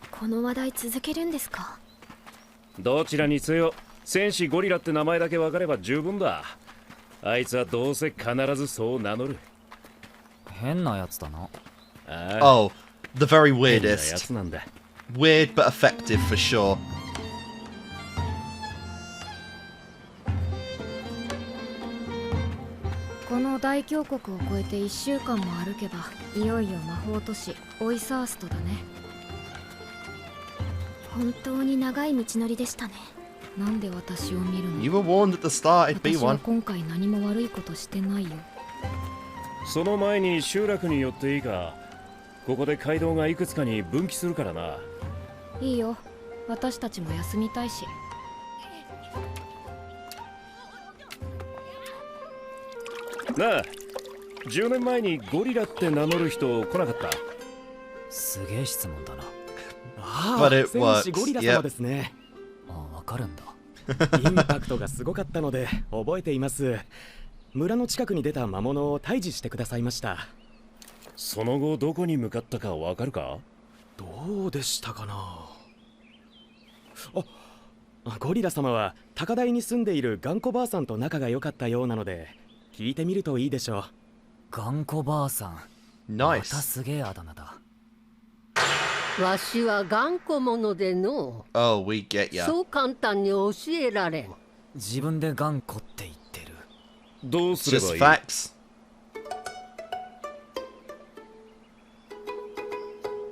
この話題続けるんですか？
どちらにせよ戦士ゴリラって名前だけ分かれば十分だ。あいつはどうせ必ずそう名乗る。
変なやつだな。
ああ、
Oh, the very
変なや
weirdest.
つなんだ。
Weird but effective for sure.
この大峡谷を越えて1週間も歩けばいよいよ魔法都市オイサーストだね。
本当に長い道のりでしたね。
なんで私を見るの？
You were warned at the start it'd be
私は
one.
今回何も悪いことしてないよ。
その前に集落に寄っていいか。ここで街道がいくつかに分岐するからな。
いいよ。私たちも休みたいし。
なあ、10年前にゴリラって名乗る人来なかった？
すげえ質問だな。
あ
But
あ、
it
戦
works.
士ゴリラ様ですね。
あ、わかるんだ。
インパクトがすごかったので覚えています。村の近くに出た魔物を退治してくださいました。
その後どこに向かったかわかるか？
どうでしたかな。ゴリラ様は高台に住んでいる頑固ばあさんと仲が良かったようなので聞いてみるといいでしょう。
頑固ばあさん。また
Nice.
すげえあだ名だ。
わしは頑固者での
Oh, we get ya.
そう簡単に教えられん。
自分で頑固って言ってる。
どうすれば
Just
いい？
facts.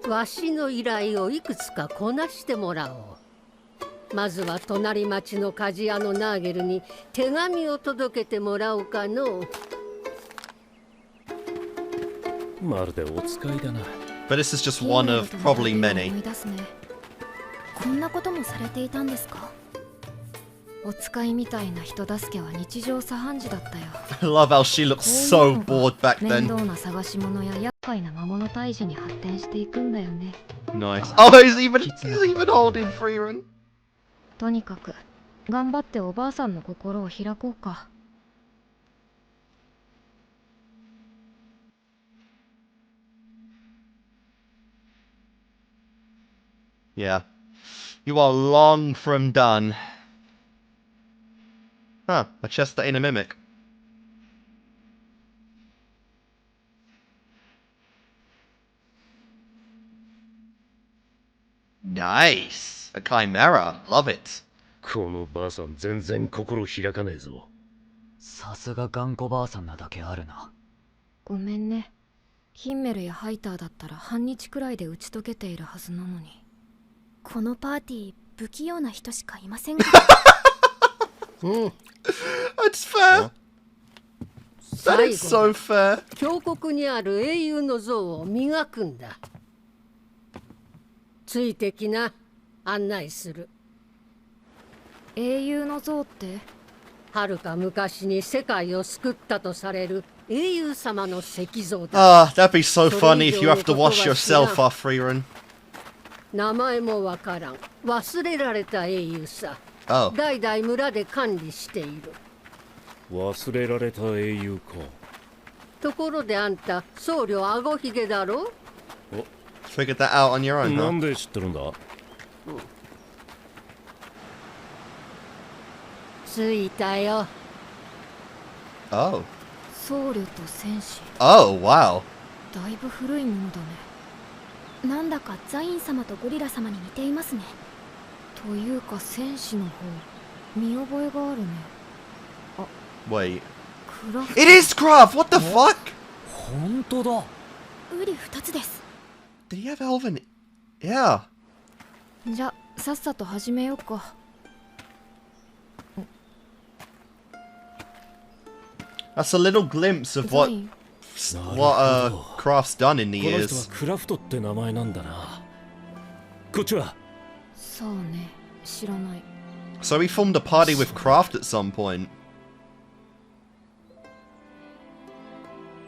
わしの依頼をいくつかこなしてもらおう。まずは隣町の鍛冶屋のナーゲルに手紙を届けてもらおうかの。
まるでお使いだな。
But this is just one of probably
思
many.
い出すね。
こんなこともされていたんですか？
お使いみたいな人助けは日常茶飯事だったよ。
I love how she looks so bored back
面
then.
倒な探し物や厄介な魔物退治に発展していくんだよね。
Nice. Oh, he's even holding Frieren.
とにかく頑張っておばあさんの心を開こうか。
Yeah. You are long from done. Huh, a chest in a mimic. Nice. A chimera. Love it.
このばあさん全然心開かねえぞ。
さすが頑固ばあさんなだけあるな。
ごめんね。ヒンメルやハイターだったら半日くらいで打ち解けているはずなのに。
このパーティー不器用な人しかいませんが。
うん。
That's fair. That is so fair.
峡谷にある英雄の像を磨くんだ。ついてきな、案内する。
英雄の像って？
はるか昔に世界を救ったとされる英雄様の石像だ。
Ah, that'd be so funny if you have to wash yourself off, Frieren.
名前もわからん。忘れられた英雄さ。
Oh.
代々村で管理している。
忘れられた英雄か。
ところであんた、僧侶あごひげだろ？
Figured that out on your own,
な
huh?
んで知ってるんだ？
ついたよ。
Oh.
僧侶と戦士。
Oh, wow.
だいぶ古いものだね。
なんだかザイン様とゴリラ様に似ていますね。
というか戦士の方、見覚えがあるね。
Wait.
クラフト。
It is Craft! What the fuck?
本当だ。
ウリ二つです。
Did he have Elven? Yeah.
じゃ、さっさと始めようか。
That's a little glimpse of what Craft's done in the
この人
years.
はクラフトって名前なんだな。こっちは？
そうね、知らない。
So he formed a party with Craft at some point.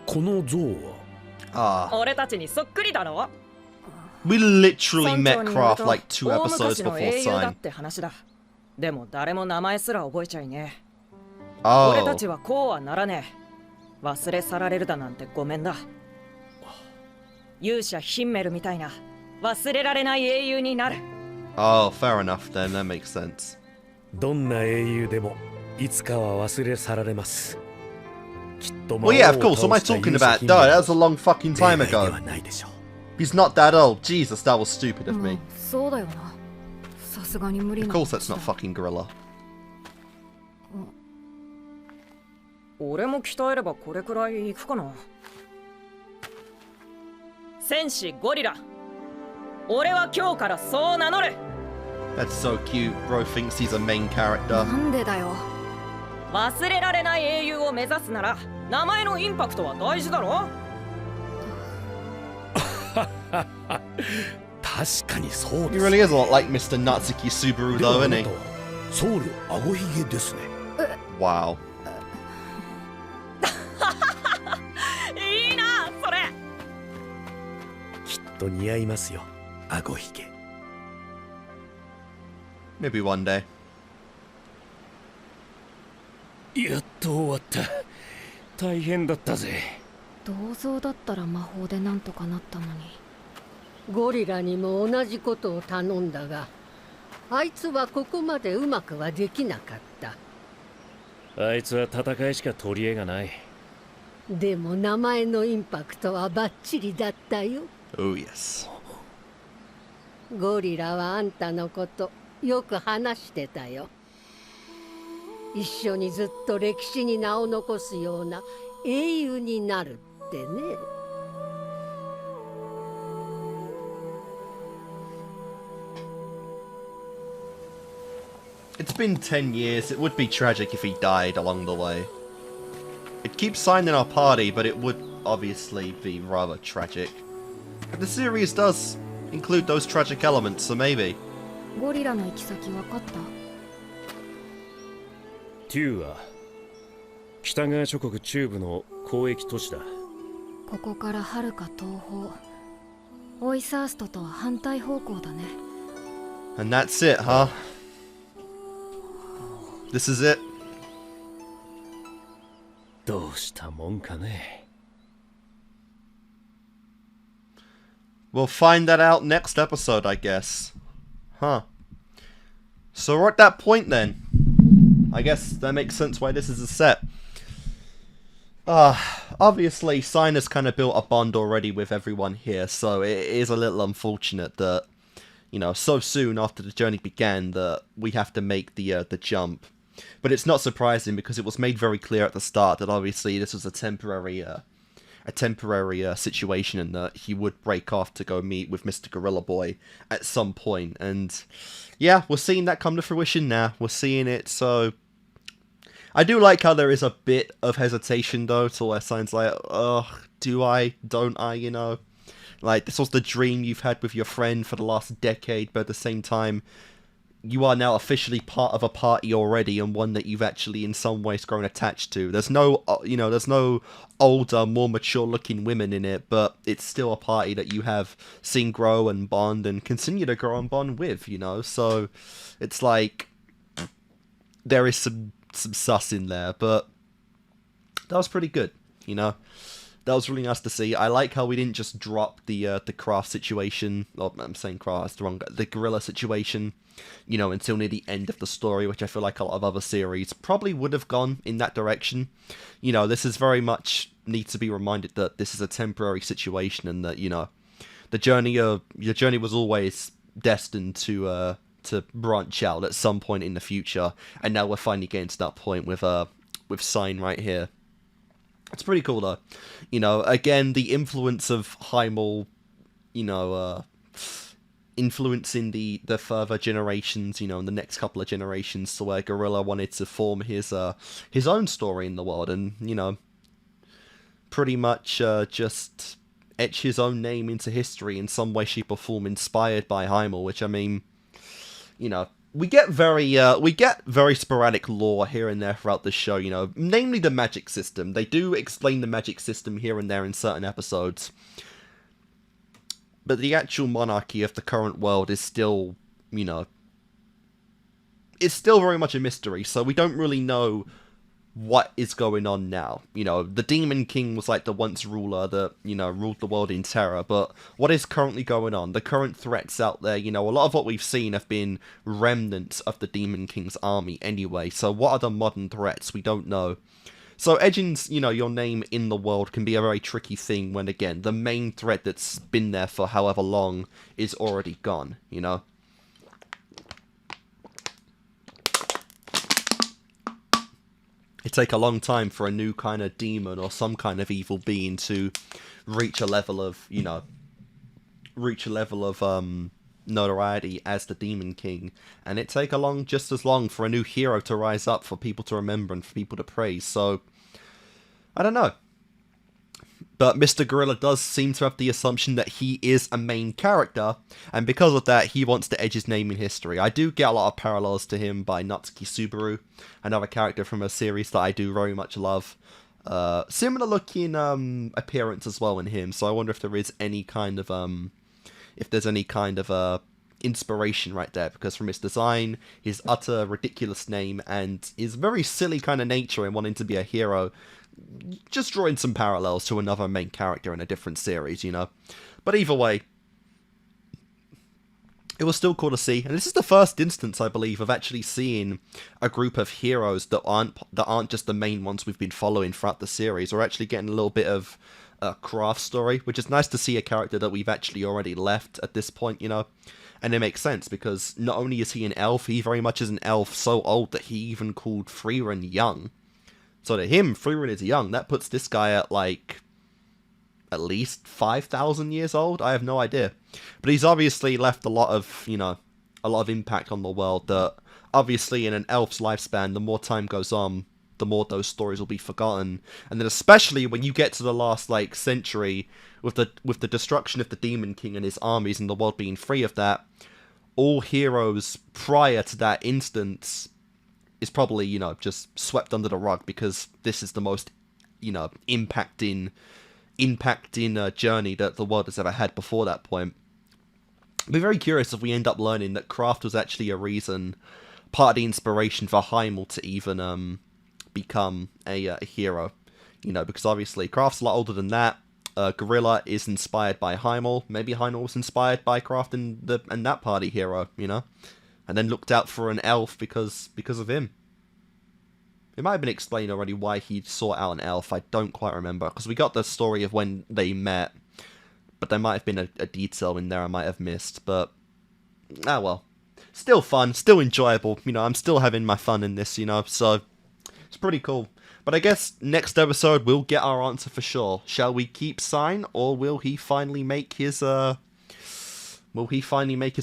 この像は？
Ah.
俺たちにそっくりだろ。
We literally
村
met
長による
Craft
と
like 2
大
episodes
昔の
before
英雄だ
Sign.
って話だ。でも誰も名前すら覚えちゃいねえ。俺た
Oh.
ちはこうはならねえ。忘れ去られるだなんてごめんだ。勇者ヒンメルみたいな忘れられない英雄になる。
Oh, fair enough then. That makes sense.
どんな英雄でもいつかは忘れ去られます。きっと
Well, yeah, of course. What am I talking about? Duh, that was a long fucking time ago.
ではないでしょう。
He's not that old. Jesus, that was stupid of me.
そうだよな。さすがに無理
Of
な。
course, that's not fucking Gorilla.
俺も鍛えればこれくらいいくかな。戦士ゴリラ、俺は今日からそう名乗る。
That's so cute. Bro thinks he's a main character.
なんでだよ。
忘れられない英雄を目指すなら名前のインパクトは大事だろ。
確かにそう
He
です。
really is a lot like Mr. Natsuki Subaru,
では
though,
あ
isn't
な
he?
たは僧侶あごひげですね。
Wow.
いいなそれ。
きっと似合いますよ、あごひげ。
Maybe one day.
やっと終わった。大変だったぜ。
銅像だったら魔法でなんとかなったのに。
ゴリラにも同じことを頼んだが、あいつはここまでうまくはできなかった。
あいつは戦いしか取り柄がない。
でも名前のインパクトはバッチリだったよ。
Oh, yes.
ゴリラはあんたのことよく話してたよ。一緒にずっと歴史に名を残すような英雄になるってね。
It's been 10 years. It would be tragic if he died along the way. It keeps Sign in our party, but it would obviously be rather tragic. But the series does include those tragic elements, so maybe.
ゴリラの行き先分かった？
テューは北側諸国中部の交易都市だ。
ここからはるか東方。オイサーストとは反対方向だね。
And that's it, huh? This is it.
どうしたもんかね。
We'll find that out next episode, I guess. Huh. So we're at that point then. I guess that makes sense why this is a set. Obviously, Sign has kind of built a bond already with everyone here, so it is a little unfortunate that, you know, so soon after the journey began that we have to make the jump. But it's not surprising because it was made very clear at the start that obviously this was a temporary situation and that he would break off to go meet with Mr. Gorilla Boy at some point. And yeah, we're seeing that come to fruition now. We're seeing it, so I do like how there is a bit of hesitation, though, to where signs like, ugh, do I, don't I, you know? Like, this was the dream you've had with your friend for the last decade, but at the same time, you are now officially part of a party already, and one that you've actually in some ways grown attached to. There's no, there's no older, more mature-looking women in it, but it's still a party that you have seen grow and bond and continue to grow and bond with, you know? So, it's like, there is some sus in there, but that was pretty good, you know? That was really nice to see. I like how we didn't just drop the craft situation. Oh, I'm saying craft, that's the wrong guy. The gorilla situation, you know, until near the end of the story, which I feel like a lot of other series probably would have gone in that direction. You know, this is very much needs to be reminded that this is a temporary situation, and that, you know, your journey was always destined to branch out at some point in the future, and now we're finally getting to that point with Sign right here. It's pretty cool, though. You know, again, the influence of Heimel, you know, influencing the further generations, you know, in the next couple of generations, to where Gorilla wanted to form his own story in the world, and, you know, pretty much just etch his own name into history in some way, shape, or form, inspired by Heimel, which, I mean, you know, we get very sporadic lore here and there throughout the show, you know, namely the magic system. They do explain the magic system here and there in certain episodes, but the actual monarchy of the current world is still, you know, it's still very much a mystery, so we don't really know what is going on now. You know, the Demon King was like the once ruler that, you know, ruled the world in terror, but what is currently going on? The current threats out there, you know, a lot of what we've seen have been remnants of the Demon King's army anyway, so what are the modern threats? We don't know. So edging, you know, your name in the world can be a very tricky thing when, again, the main threat that's been there for however long is already gone, you know? It'd take a long time for a new kind of demon or some kind of evil being to reach a level of, you know, notoriety as the Demon King, and it'd take just as long for a new hero to rise up, for people to remember and for people to praise. So I don't know, but Mr. Gorilla does seem to have the assumption that he is a main character, and because of that, he wants to edge his name in history. I do get a lot of parallels to him by Natsuki Subaru, another character from a series that I do very much love. Similar looking appearance as well in him, so I wonder if there is any kind of inspiration right there, because from his design, his utter ridiculous name, and his very silly kind of nature in wanting to be a hero, just drawing some parallels to another main character in a different series, you know. But either way, it was still cool to see, and this is the first instance, I believe, of actually seeing a group of heroes that aren't just the main ones we've been following throughout the series. We're actually getting a little bit of a craft story, which is nice to see a character that we've actually already left at this point, you know. And it makes sense, because not only is he an elf, he very much is an elf so old that he even called Frieren young. So to him, Frieren is young. That puts this guy at, like, at least 5,000 years old? I have no idea. But he's obviously left a lot of, you know, a lot of impact on the world that, obviously, in an elf's lifespan, the more time goes on, the more those stories will be forgotten. And then especially when you get to the last, like, century, with the destruction of the Demon King and his armies and the world being free of that, all heroes prior to that instance is probably, you know, just swept under the rug, because this is the most, you know, impacting journey that the world has ever had before that point. I'd be very curious if we end up learning that craft was actually a reason, part of the inspiration for Heimel to even become a hero, you know, because obviously craft's a lot older than that. Gorilla is inspired by Heimel. Maybe Heimel was inspired by Craft and that party hero, you know, and then looked out for an elf because of him. It might have been explained already why he sought out an elf. I don't quite remember, because we got the story of when they met, but there might have been a detail in there I might have missed. But well, still fun, still enjoyable. You know, I'm still having my fun in this. You know, so it's pretty cool. But I guess next episode we'll get our answer for sure. Shall we keep Sign, or will he finally make his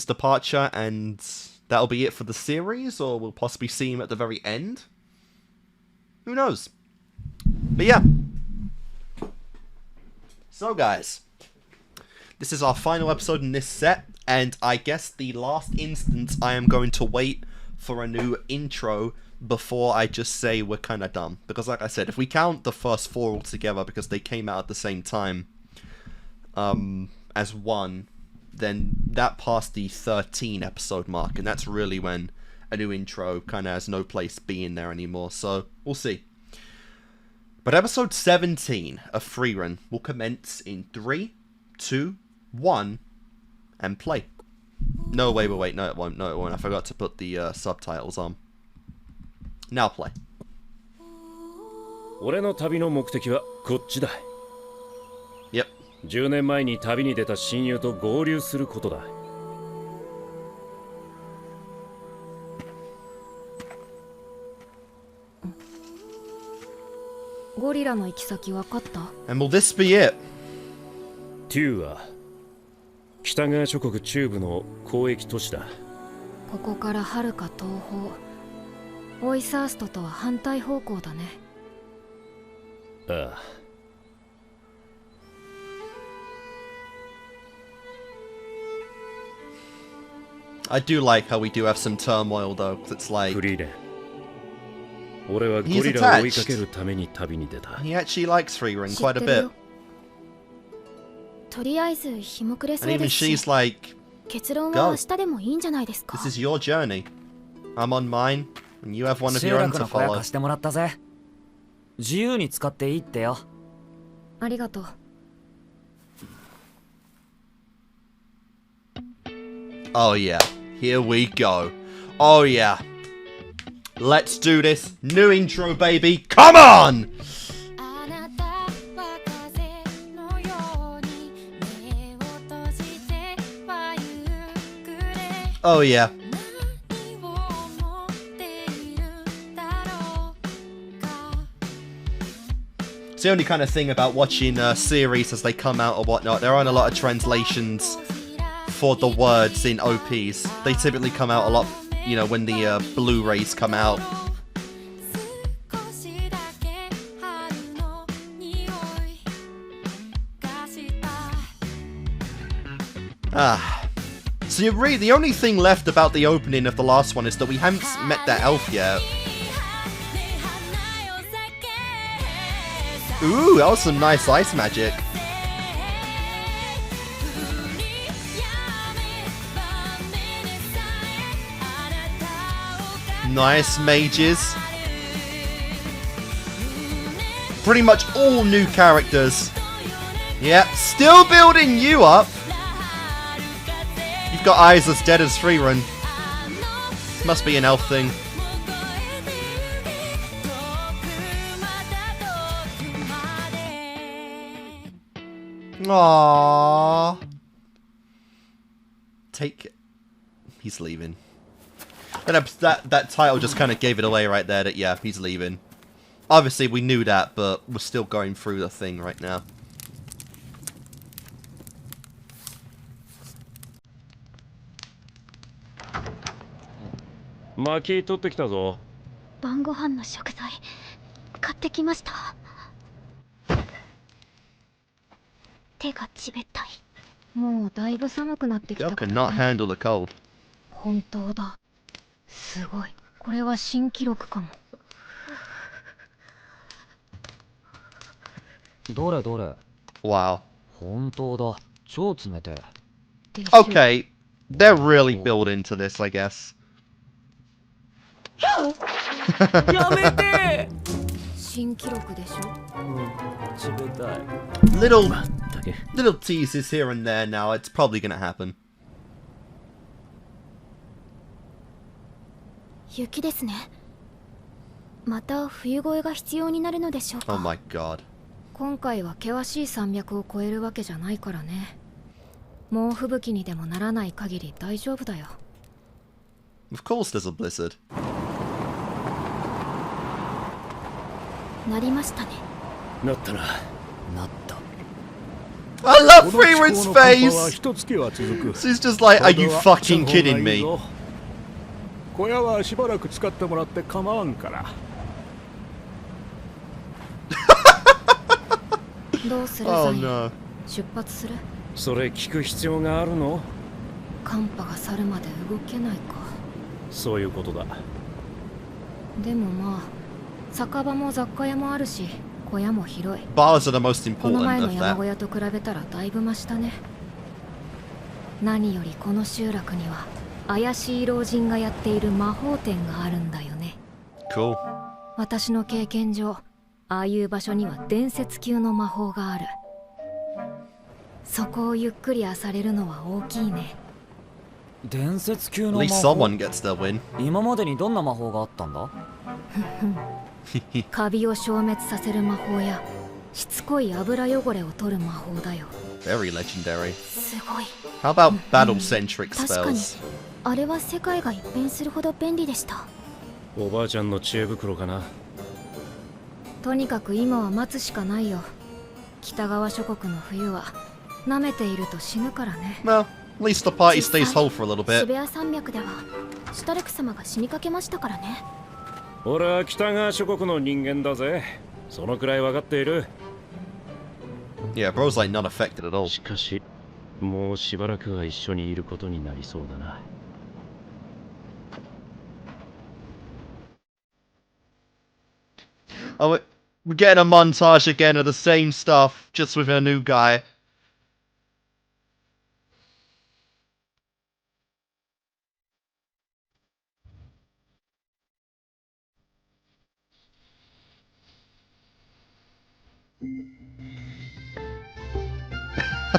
departure and that'll be it for the series, or we'll possibly see him at the very end? Who knows? But yeah. So guys, this is our final episode in this set, and I guess the last instance I am going to wait for a new intro before I just say we're kind of done. Because like I said, if we count the first 4 all together because they came out at the same time as one, then that passed the 13 episode mark, and that's really when a new intro kind of has no place being there anymore, so we'll see. But episode 17 of Frieren will commence in 3, 2, 1, and play. No, wait, no it won't, I forgot to put the subtitles on. Now play.
俺の旅の目的はこっちだ。
Yep.
10年前に旅に出た親友と合流することだ。
ゴリラの行き先分かった？
And will this be it?
テューは北側諸国中部の交易都市だ。
ここから遥か東方。オイサーストとは反対方向だね。
ああ。
I do like how we do have some turmoil though, 'cause it's like
フリーレン。俺はゴリラを追いかけるために旅に出た。
he actually likes Frieren quite a bit.
とりあえず日も暮れそう
And
で
even
す
she's
し、
like,
結論は明日でもいいんじゃないですか。
this is your journey. I'm on mine, and you have one of
集
your own
落
to
の小屋
follow.
貸してもらったぜ。自由に使っていいってよ。
ありがとう。
Oh yeah, here we go. Oh yeah. Let's do this. New intro, baby. Come on! Oh yeah. It's the only kind of thing about watching series as they come out or whatnot. There aren't a lot of translations for the words in OPs. They typically come out a lot, you know, when the Blu-rays come out. So you really, the only thing left about the opening of the last one is that we haven't met that elf yet. Ooh, that was some nice ice magic. Nice mages. Pretty much all new characters. Yep, still building you up. You've got eyes as dead as Frieren. Must be an elf thing. Aww. He's leaving. That title just kind of gave it away right there that, yeah, he's leaving. Obviously, we knew that, but we're still going through the thing right now.
Maki 取ってきたぞ。
晩ご飯の食材買ってきました。手が冷たい。
もうだいぶ寒くなってきた
Girl
から
cannot handle the cold.
本当だ。すごい。これは新記録かも。
どれどれ。
Wow.
本当だ。超冷てえ。
Okay, they're really building to this, I guess.
やめて
新記録でしょ。
冷たい。
Little teases here and there now. It's probably gonna happen.
雪ですね。また冬越えが必要になるのでしょうか。
Oh my god.
今回は険しい山脈を越えるわけじゃないからね。猛吹雪にでもならない限り大丈夫だよ。
Of course there's a blizzard.
なりましたね。
なったな。
なった。
I love Frieren's face! She's just like, are you fucking kidding me?
小屋はしばらく使ってもらって構わんから。
どうする
Oh
ザイン
no.
出発する？
それ聞く必要があるの？
寒波が去るまで動けないか。
そういうことだ。
でもまあ酒場も雑貨屋もあるし小屋も広い。
Bars are the most
この
important
前の
of
山
that.
小屋と比べたらだいぶ増したね。何よりこの集落には怪しい老人がやっている魔法店があるんだよね。
Cool.
私の経験上ああいう場所には伝説級の魔法がある。そこをゆっくり漁れるのは大きいね。
伝説級
At
の魔
least
法。
someone gets their win.
今までにどんな魔法があったんだ？
カビを消滅させる魔法やしつこい油汚れを取る魔法だよ。
Very legendary.
すごい。
How about battle-centric
確かに
spells?
あれは世界が一変するほど便利でした。
おばあちゃんの知恵袋かな。
とにかく今は待つしかないよ。北側諸国の冬は舐めていると死ぬからね。
Well, at least the party stays whole for a little
シ
bit.
ベア山脈ではシュタルク様が死にかけましたからね。
俺は北側諸国の人間だぜ。そのくらい分かっている。
Yeah, bro's like not affected at all.
しかしもうしばらくは一緒にいることになりそうだな。
Oh, we're getting a montage again of the same stuff, just with a new guy.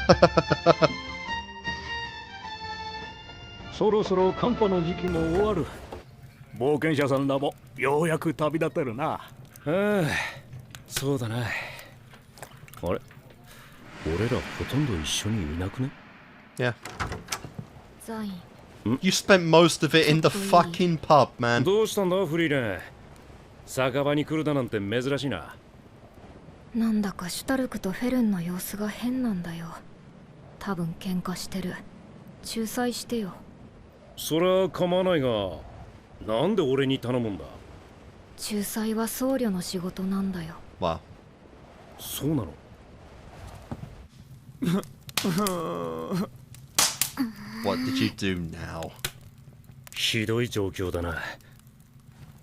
Hahaha.
そろそろ寒波の時期も終わる。冒険者さんらもようやく旅立てるな。
ああ、そうだな。あれ、俺らほとんど一緒にいなくね？
Yeah.
ザイン
You spent most of it in the fucking pub, man.
どうしたんだフリーレン。酒場に来るだなんて珍しいな。
なんだかシュタルクとフェルンの様子が変なんだよ。多分喧嘩してる。仲裁してよ。
そりゃ構わないが、なんで俺に頼むんだ？
仲裁は僧侶の仕事なんだよ。
Wow.
そうなの？What
did you do now?
ひどい状況だな。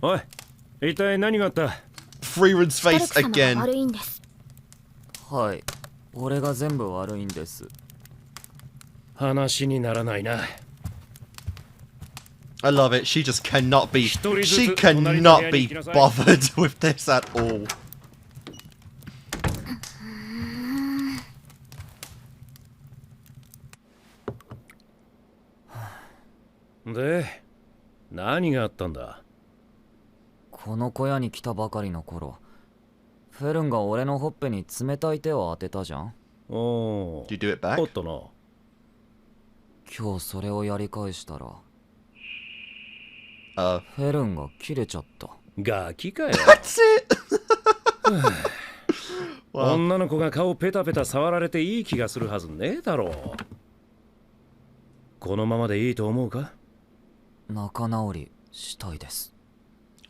おい、一体何があった？
Frieren's
シュタル
face
ク様が
again.
悪いんです。
はい。俺が全部悪いんです。
話にならないな。
I love it. She just cannot be.
一人ずつ
She
隣の部
cannot
屋に
be
行きなさい。
bothered with this at all.
で、何があったんだ？
この小屋に来たばかりの頃、フェルンが俺のほっぺに冷たい手を当てたじゃん。
おー。
Do you do it back?
おっとな。
今日それをやり返したら、
フ
ェルンが切れちゃった。
ガキかよ。
That's it. Wow.
女の子が顔ペタペタ触られていい気がするはずねえだろう。このままでいいと思うか？
仲直りしたいです。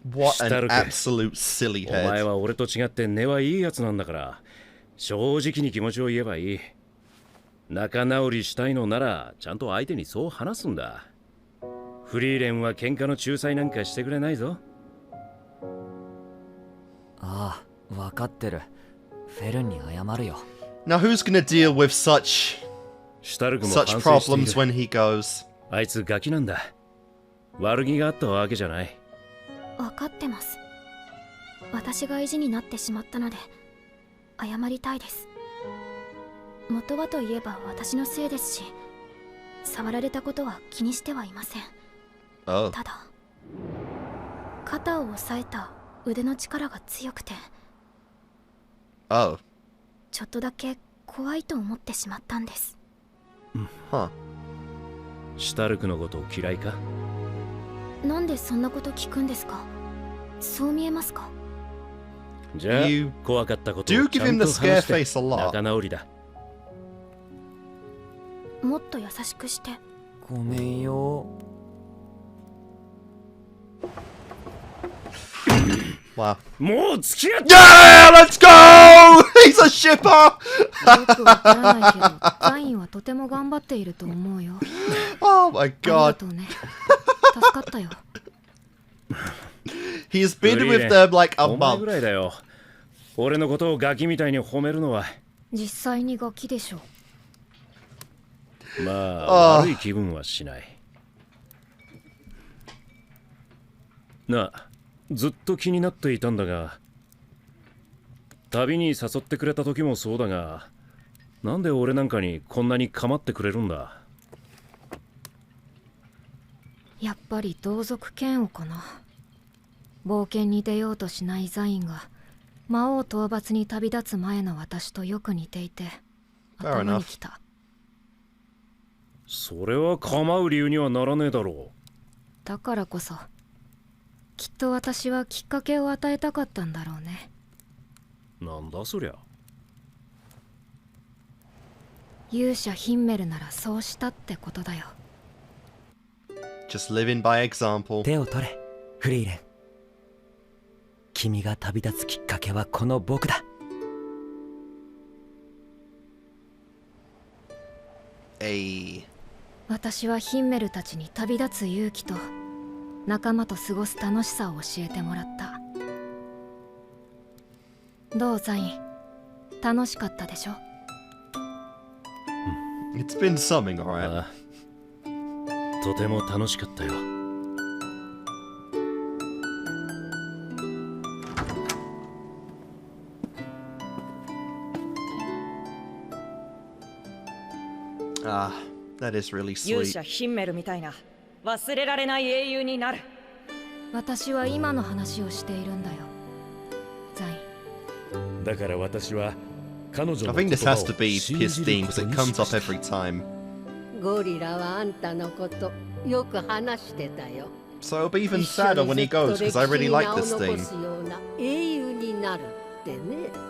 What an
したるか。
absolute silly
お前
head.
は俺と違って根はいいやつなんだから、正直に気持ちを言えばいい。仲直りしたいのならちゃんと相手にそう話すんだ。フリーレンは喧嘩の仲裁なんかしてくれないぞ。
ああ、分かってる。フェルンに謝るよ。
Now who's gonna deal with such
シュタルクも反
such
省してい
problems
る。
when he goes?
あいつガキなんだ。悪気があったわけじゃない。
分かってます。私が意地になってしまったので謝りたいです。元はといえば私のせいですし、触られたことは気にしてはいません。
Oh.
ただ肩を押さえた腕の力が強くて、
Oh.
ちょっとだけ怖いと思ってしまったんです。
Huh.
シュタルクのこと嫌いか？
なんでそんなこと聞くんですか？そう見えますか？
じゃあ
You
怖かったことを
do
ち
give
ゃ
him
んと
the
話
scare
して
face a lot.
仲直りだ。
もっと優しくして。
ごめんよ。
Wow.
もう付き合って。
Yeah, let's go! He's a a shipper!
よくわからないけど、ザインはとても頑張っていると思うよ。
Oh my
ありが
god.
とうね。助かったよ。
He's been with them like a
お前ぐ
month.
らいだよ。俺のことをガキみたいに褒めるのは。
実際にガキでしょ。
ま
あ
あ、
あ
悪い気分はしない。なあ、ずっと気になっていたんだが、旅に誘ってくれた時もそうだが、なんで俺なんかにこんなに構ってくれるんだ。
やっぱり同族嫌悪かな。冒険に出ようとしないザインが魔王討伐に旅立つ前の私とよく似ていて頭にきた。
それは構う理由にはならねえだろ
だからこそきっと私はきっかけを与えたかったんだろうね。
う。なんだそりゃ。
勇者ヒンメルならそうしたってことだよ。
Just living by example.
手を取れ、フリーレン。君が旅立つきっかけはこの僕だ。
私はヒンメルたちに旅立つ勇気と仲間と過ごす楽しさを教えてもらった。どうザイン、楽しかったでしょ？
It's been something, alright.
ああ、とても楽しかったよ。
Ah, that is really
勇
sweet.
者ヒンメルみたいな忘れられない英雄になる。
私は今の話をしているんだよ、ザイン。
だから私は彼女
I
の
think
言
this
葉
has to
を
be
信
his
じ
theme
るこ
because
と
it
に
comes
しま
up
した。
every time.
ゴリラはあんたのことよく話してたよ。
So it'll be even sadder when he goes because I really like this
一緒に
theme.
ずっと歴史に名を残すような英雄になるってね。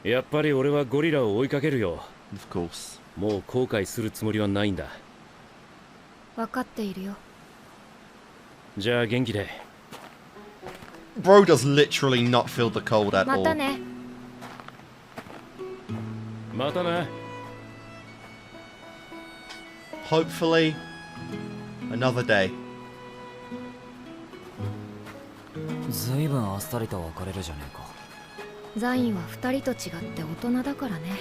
やっぱり俺はゴリラを追いかけるよ。
Of course.
もう後悔するつもりはないんだ。
分かっているよ。
じゃあ元気で。
Bro does literally not feel the cold at
また
all.
ね。
またな。
Hopefully, another day.
ずいぶんあっさりと別れるじゃねえか。
ザインは2人と違って大人だからね。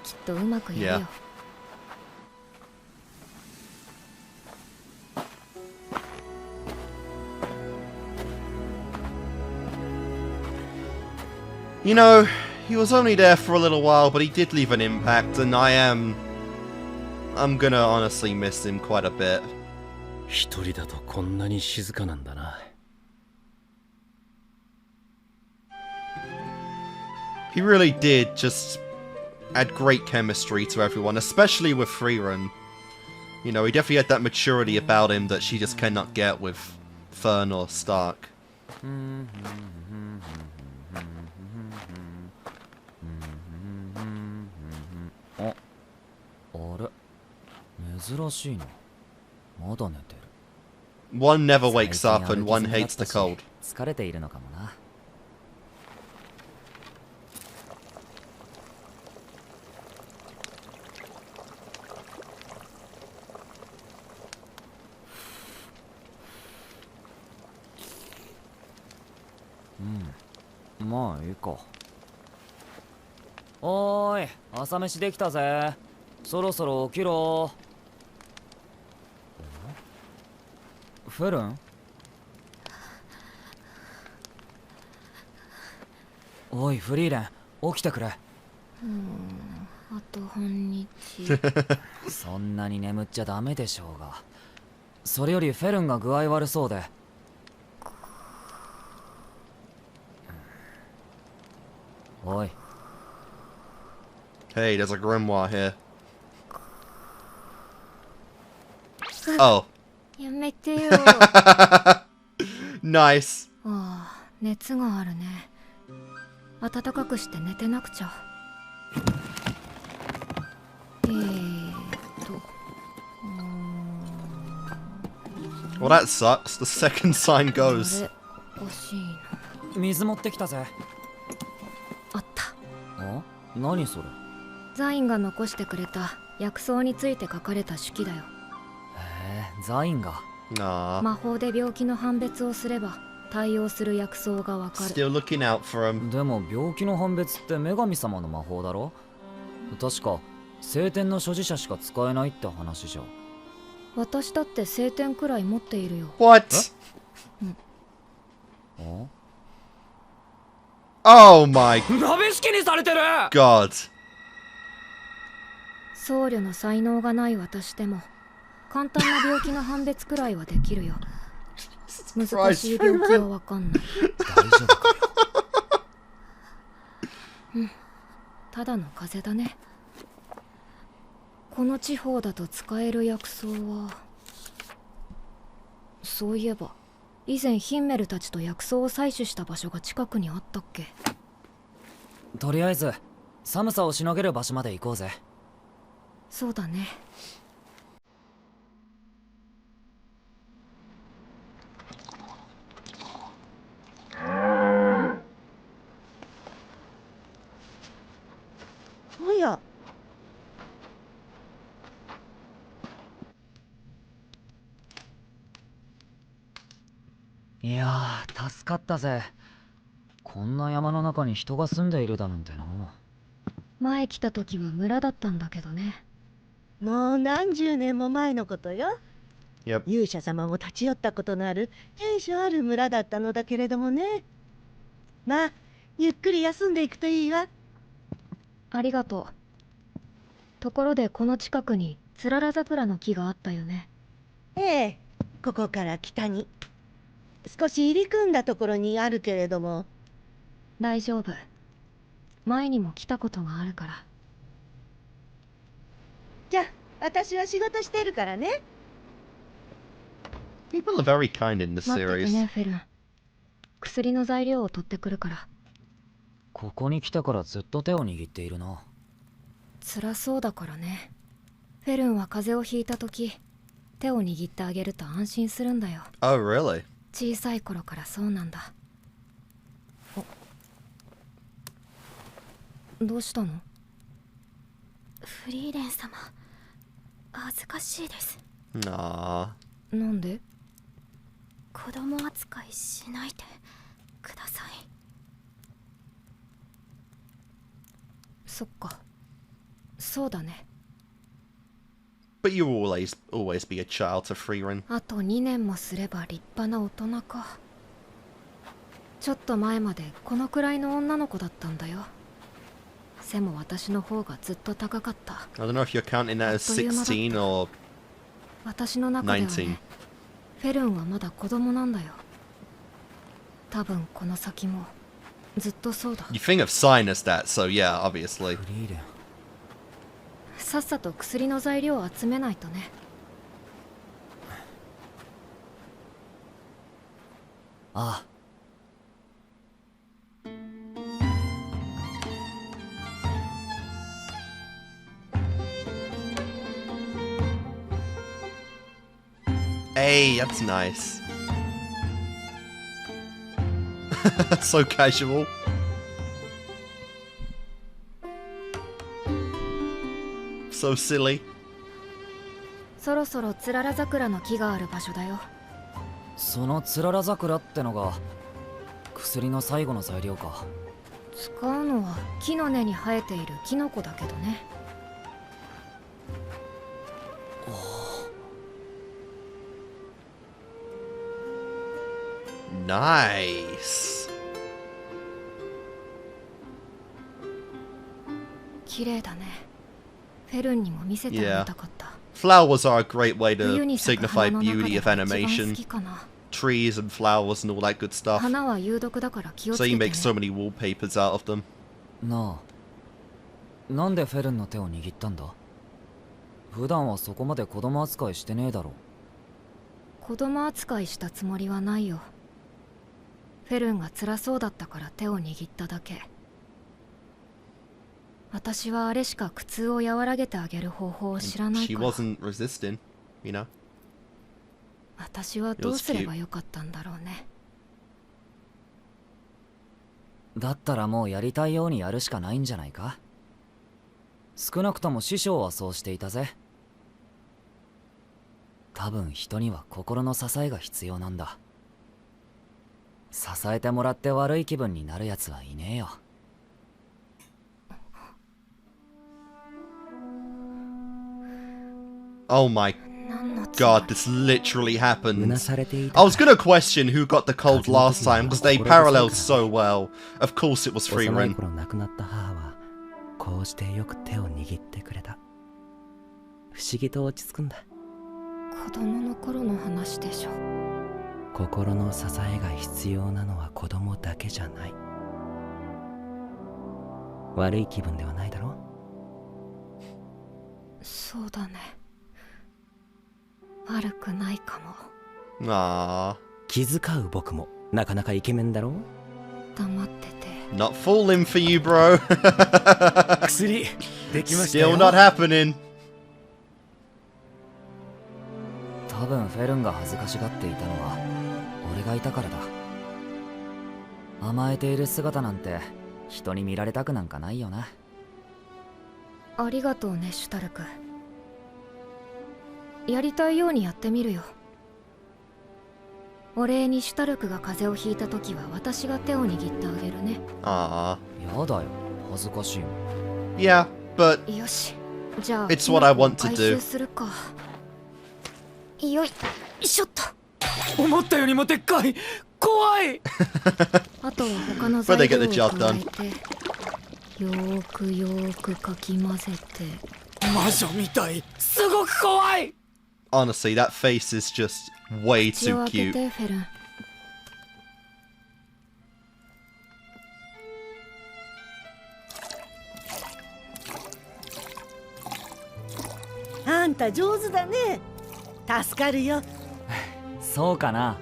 きっとうまくやるよ。
You know, he was only there for a little while, but he did leave an impact, and I'm gonna honestly miss him quite a bit.
一人だとこんなに静かなんだな。
He really did just add great chemistry to everyone, especially with Frieren. You know, he definitely had that maturity about him that she just cannot get with Fern or Stark.
あれ、珍しいな。まだ寝てる。
One never wakes up and one hates the cold.
疲れているのかもな。まあいいか。おーい、朝飯できたぜ。そろそろ起きろ。フェルン？おいフリーレン、起きてくれ。
あと半日。
そんなに眠っちゃダメでしょうが。それよりフェルンが具合悪そうで。おい。
Hey, there's a grimoire here. Oh.
やめてよ。
Nice.
ああ、熱があるね。暖かくして寝てなくちゃ。
Well, that sucks. The second sign goes.
あれ、おかしいな。
水持ってきたぜ。
あった。
あ、何それ。
ザインが残してくれた薬草について書かれた手記だよ。
へえ、ザインが。
Nah.
魔法で病気の判別をすれば対応する薬草がわかる。
Still looking out for him.
でも病気の判別って女神様の魔法だろ。確か聖典の所持者しか使えないって話じゃ。
私だって聖典くらい持っているよ。
What?
あ、
Oh my
鍋敷きにされてる。
god.
僧侶の才能がない私でも簡単な病気の判別くらいはできるよ。難しい病気はわかんない。
大丈夫かよ。
うん、ただの風邪だね。この地方だと使える薬草は、そういえば以前ヒンメルたちと薬草を採取した場所が近くにあったっけ。
とりあえず寒さをしのげる場所まで行こうぜ。
そうだね。
おや、
いやー、助かったぜ。こんな山の中に人が住んでいるだなんてな。
前来た時は村だったんだけどね。
もう何十年も前のことよ。
Yep.
勇者様も立ち寄ったことのある由緒ある村だったのだけれどもね。まあゆっくり休んでいくといいわ。
ありがとう。ところでこの近くにつらら桜の木があったよね。
ええ、ここから北に少し入り組んだところにあるけれども。
大丈夫。前にも来たことがあるから。
じゃあ私は仕事してるからね。
People are very kind in this
待ってて
series.
ね、フェルン。薬の材料を取ってくるから。
ここに来てからずっと手を握っているな。
辛そうだからね。フェルンは風邪をひいた時、手を握ってあげると安心するんだよ。
Oh, really?
小さい頃からそうなんだ。どうしたの？
フリーレン様、恥ずかしいです。
Nah.
なんで？
子供扱いしないでください。
そっか。そうだね。
But you will always be a child to Frieren.
あと2年もすれば立派な大人か。ちょっと前までこのくらいの女の子だったんだよ。背も私の方がずっと高かった。
I don't know if you're counting that as 16 or
私の中では
19.
ね、フェルンはまだ子供なんだよ。多分この先もずっとそうだ。
You think of sign as that, so yeah, obviously.
フリーレン。
さっさと薬の材料を集めないとね。
ああ。
Hey, that's nice. So casual. So silly.
そろそろつらら桜の木がある場所だよ。
そのつらら桜ってのが薬の最後の材料か。
使うのは木の根に生えているキノコだけどね。
Nice.
綺麗だね。フェルンにも見せてあげたかった。
Flowers are a great way
冬
to
に咲く
signify
花の中
beauty
で
of
は一番好
animation.
きかな。
Trees and flowers and all that good stuff.
花は有毒だから気をつ
So
け
you
て、ね。
make so many wallpapers out of them.
なあ、なんでフェルンの手を握ったんだ。普段はそこまで子供扱いしてねえだろ。
子供扱いしたつもりはないよ。フェルンが辛そうだったから手を握っただけ。私はあれしか苦痛を和らげてあげる方法を知らないから。
She wasn't resisting, you know?
私はどうすればよかったんだろうね。
だったらもうやりたいようにやるしかないんじゃないか。少なくとも師匠はそうしていたぜ。多分人には心の支えが必要なんだ。支えてもらって悪い気分になるやつはいねえよ。
Oh my god, this literally happened. I was gonna question who got the cold last time because they paralleled so well. Of course it was Frieren.
亡くなった母はこうしてよく手を握ってくれた。不思議と落ち着くんだ。
子供の頃の話でしょ。
心の支えが必要なのは子供だけじゃない。悪い気分ではないだろう。
そうだね。悪くないかも。
ああ。
気遣う僕もなかなかイケメンだろう。
黙ってて。
Not falling for you, bro.
薬できましたよ。
Still not happening.
多分フェルンが恥ずかしがっていたのは俺がいたからだ。甘えている姿なんて人に見られたくなんかないよな。
ありがとうね、シュタルク。やりたいようにやってみるよ。お礼にシュタルクが風邪をひいた時は私が手を握ってあげるね。
あ
あ。やだよ、恥ずかしいも
ん。Yeah, but
よし。じゃあ
it's what I want to
回
do.
収するか。よいしょっと。
思ったよりもでっかい。怖い。
あとは他の材料を加えてよーくかき混ぜて。
魔女みたい。すごく怖い。
Honestly, that face is just way too cute.
フェルン。
あんた上手だね。助かるよ。
そうかな。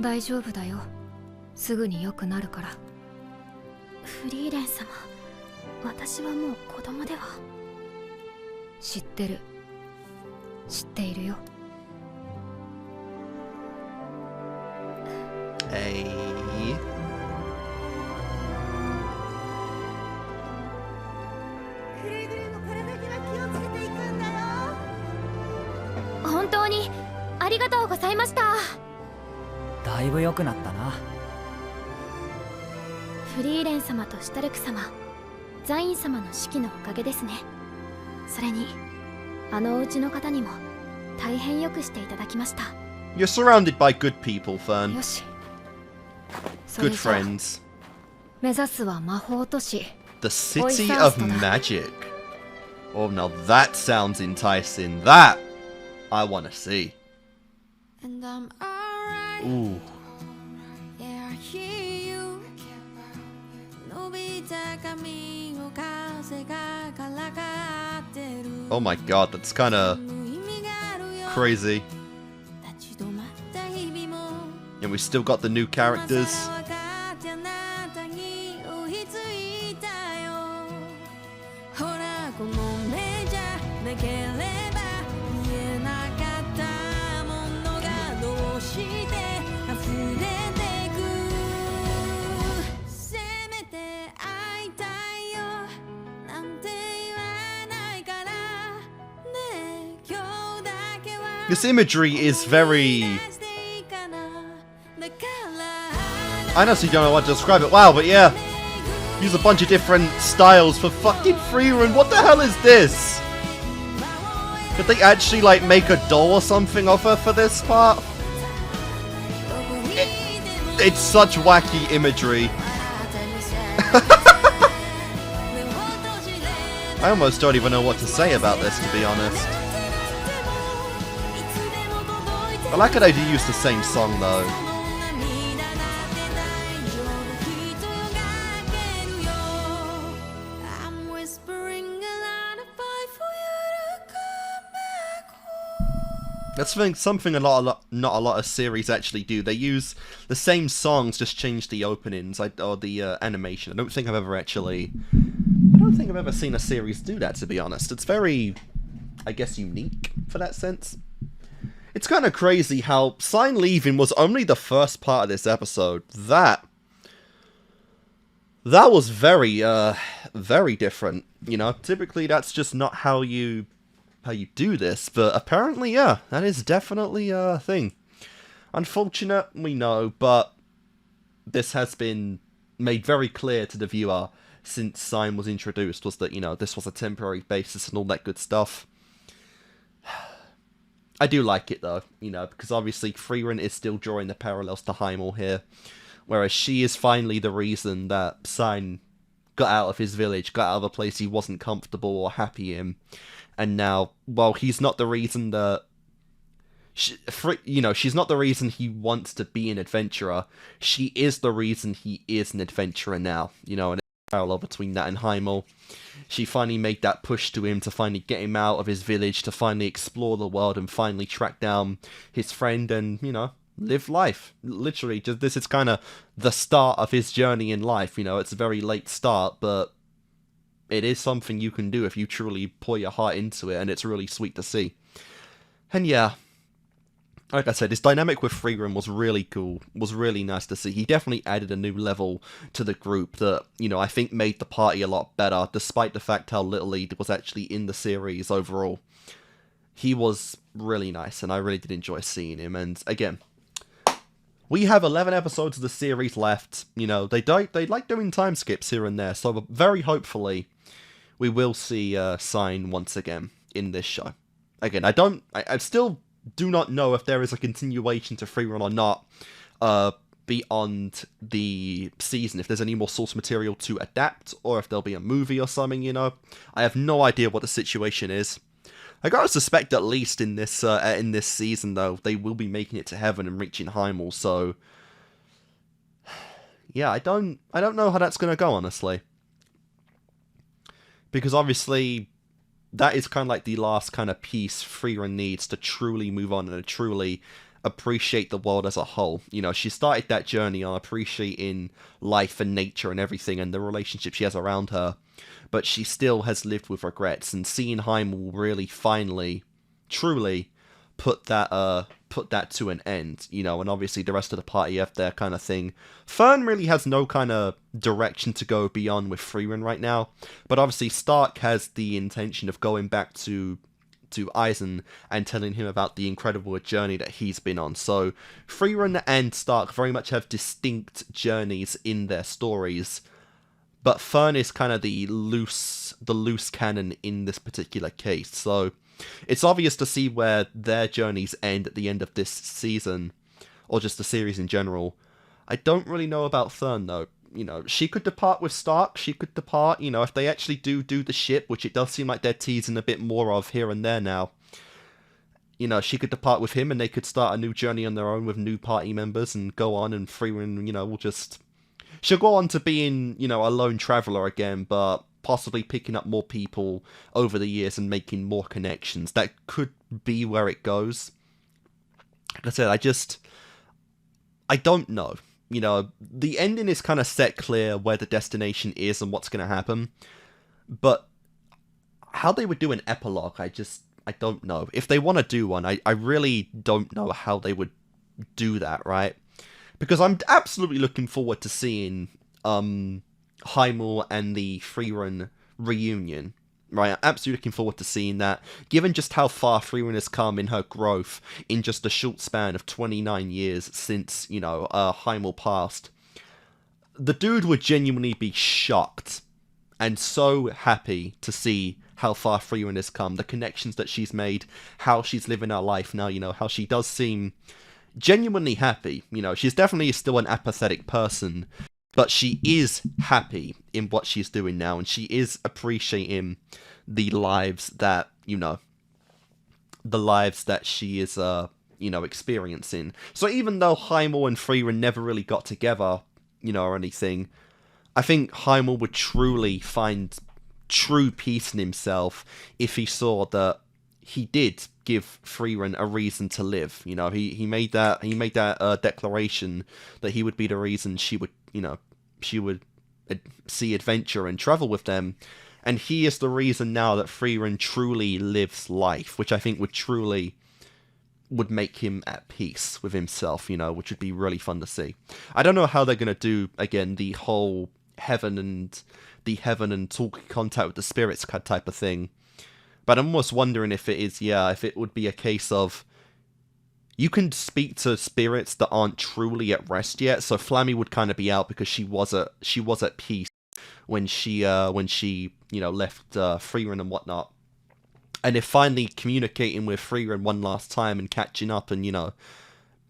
大丈夫だよ。すぐに良くなるから。
フリーレン様、私はもう子供では。
知ってる。知っているよ。
Hey.
くれぐれもこれだけは気をつけていくんだよ。
本当にありがとうございました。
だいぶ良くなったな。
フリーレン様とシュタルク様、ザイン様の指揮のおかげですね。それにあのお家の方にも大変よくしていただきました。
You're surrounded by good people, Fern.
よし。
Good friends.
目指すは魔法都市。
The City of Magic. Oh, now that sounds enticing. That I want to see. Ooh. Oh my god, that's kind of crazy. And we still got the new characters. This imagery is very... I honestly don't know what to describe it. Wow, but yeah. Use a bunch of different styles for fucking Frieren. What the hell is this? Did they actually, like, make a doll or something of her for this part? It's such wacky imagery. I almost don't even know what to say about this, to be honest. I like how they do use the same song, though. That's something not a lot of series actually do. They use the same songs, just change the openings or the animation. I don't think I've ever seen a series do that, to be honest. It's very, I guess, unique for that sense. It's kind of crazy how Sign leaving was only the first part of this episode. That was very, very different. You know, typically that's just not how you do this, but apparently, yeah, that is definitely a thing. Unfortunate, we know, but this has been made very clear to the viewer since Sign was introduced, was that, you know, this was a temporary basis and all that good stuff. I do like it, though, you know, because obviously Frieren is still drawing the parallels to Heimel here, whereas she is finally the reason that Sign got out of his village, got out of a place he wasn't comfortable or happy in. And now, well, he's not the reason that... she's not the reason he wants to be an adventurer. She is the reason he is an adventurer now. You know, and there's a parallel between that and Heimel. She finally made that push to him to finally get him out of his village, to finally explore the world and finally track down his friend and, you know, live life. Literally, just this is kind of the start of his journey in life. You know, it's a very late start, but it is something you can do if you truly pour your heart into it, and it's really sweet to see. And yeah, like I said, his dynamic with Frieren was really cool, was really nice to see. He definitely added a new level to the group that, you know, I think made the party a lot better, despite the fact how little he was actually in the series overall. He was really nice, and I really did enjoy seeing him, and again, we have 11 episodes of the series left. You know, they like doing time skips here and there, so very hopefully we will see Sign once again in this show. Again, I still do not know if there is a continuation to Frieren or not beyond the season, if there's any more source material to adapt, or if there'll be a movie or something, you know. I have no idea what the situation is. I gotta suspect at least in this season, though, they will be making it to heaven and reaching Heimel, so... yeah, I don't know how that's gonna go, honestly. Because obviously, that is kind of like the last kind of piece Frieren needs to truly move on and to truly appreciate the world as a whole. You know, she started that journey on appreciating life and nature and everything and the relationship she has around her, but she still has lived with regrets, and seeing Heimel really finally, truly put that to an end, you know, and obviously the rest of the party have their kind of thing. Fern really has no kind of direction to go beyond with Frieren right now, but obviously Stark has the intention of going back to Eisen and telling him about the incredible journey that he's been on. So Frieren and Stark very much have distinct journeys in their stories, but Fern is kind of the loose cannon in this particular case. So it's obvious to see where their journeys end at the end of this season, or just the series in general. I don't really know about Fern, though. You know, she could depart with Stark, she could depart, you know, if they actually do the ship, which it does seem like they're teasing a bit more of here and there now. You know, she could depart with him and they could start a new journey on their own with new party members and go on, and Frieren, you know, will just... she'll go on to being, you know, a lone traveller again, but possibly picking up more people over the years and making more connections. That could be where it goes. Like I said, I don't know. You know, the ending is kind of set clear where the destination is and what's going to happen. But how they would do an epilogue, I don't know. If they want to do one, I really don't know how they would do that, right? Because I'm absolutely looking forward to seeing Heimel and the Frieren reunion, right? I'm absolutely looking forward to seeing that, given just how far Frieren has come in her growth in just a short span of 29 years since, you know, Heimel passed. The dude would genuinely be shocked and so happy to see how far Frieren has come, the connections that she's made, how she's living her life now, you know, how she does seem genuinely happy. You know, she's definitely still an apathetic person, but she is happy in what she's doing now, and she is appreciating the lives that, you know, the lives that she is, you know, experiencing. So even though Heimel and Frieren never really got together, you know, or anything, I think Heimel would truly find true peace in himself if he saw that he did give Frieren a reason to live. You know, he made that declaration that he would be the reason she would see adventure and travel with them. And he is the reason now that Frieren truly lives life, which I think would make him at peace with himself, you know, which would be really fun to see. I don't know how they're going to do, again, the whole heaven and talk contact with the spirits type of thing. But I'm almost wondering if it would be a case of you can speak to spirits that aren't truly at rest yet. So Flammy would kind of be out because she was at peace when she left Frieren and whatnot. And if finally communicating with Frieren one last time and catching up and, you know,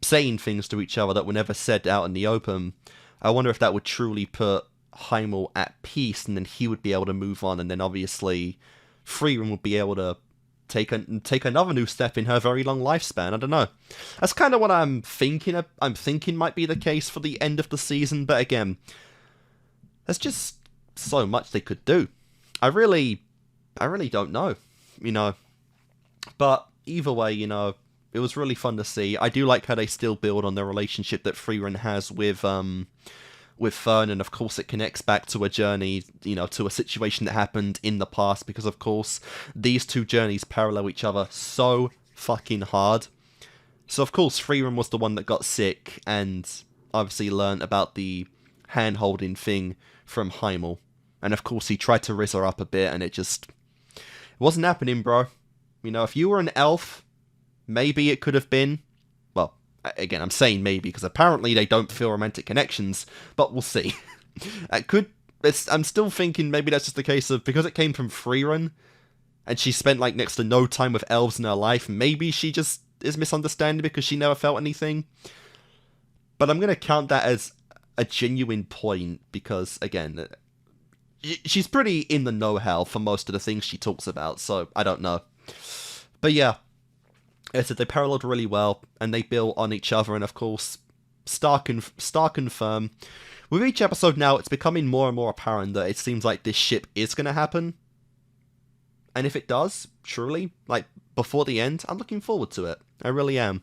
saying things to each other that were never said out in the open, I wonder if that would truly put Heimel at peace, and then he would be able to move on, and then obviously Frieren would be able to take another new step in her very long lifespan. I don't know. That's kind of what I'm thinking. I'm thinking might be the case for the end of the season, but again, there's just so much they could do. I really don't know, you know. But either way, you know, it was really fun to see. I do like how they still build on the relationship that Frieren has with Fern, and of course it connects back to a journey, you know, to a situation that happened in the past, because of course these two journeys parallel each other so fucking hard. So of course Frieren was the one that got sick and obviously learned about the hand-holding thing from Heimel. And of course he tried to rizz her up a bit, and it wasn't happening, bro. You know, if you were an elf, maybe it could have been. Well, again, I'm saying maybe because apparently they don't feel romantic connections, but we'll see. I'm still thinking maybe that's just the case of, because it came from Frieren, and she spent like next to no time with elves in her life, maybe she just is misunderstanding because she never felt anything. But I'm going to count that as a genuine point because, again, she's pretty in the know-how for most of the things she talks about, so I don't know. But yeah, as I said, they paralleled really well, and they built on each other, and of course, Stark and Firm. With each episode now, it's becoming more and more apparent that it seems like this ship is going to happen. And if it does, truly, like, before the end, I'm looking forward to it. I really am.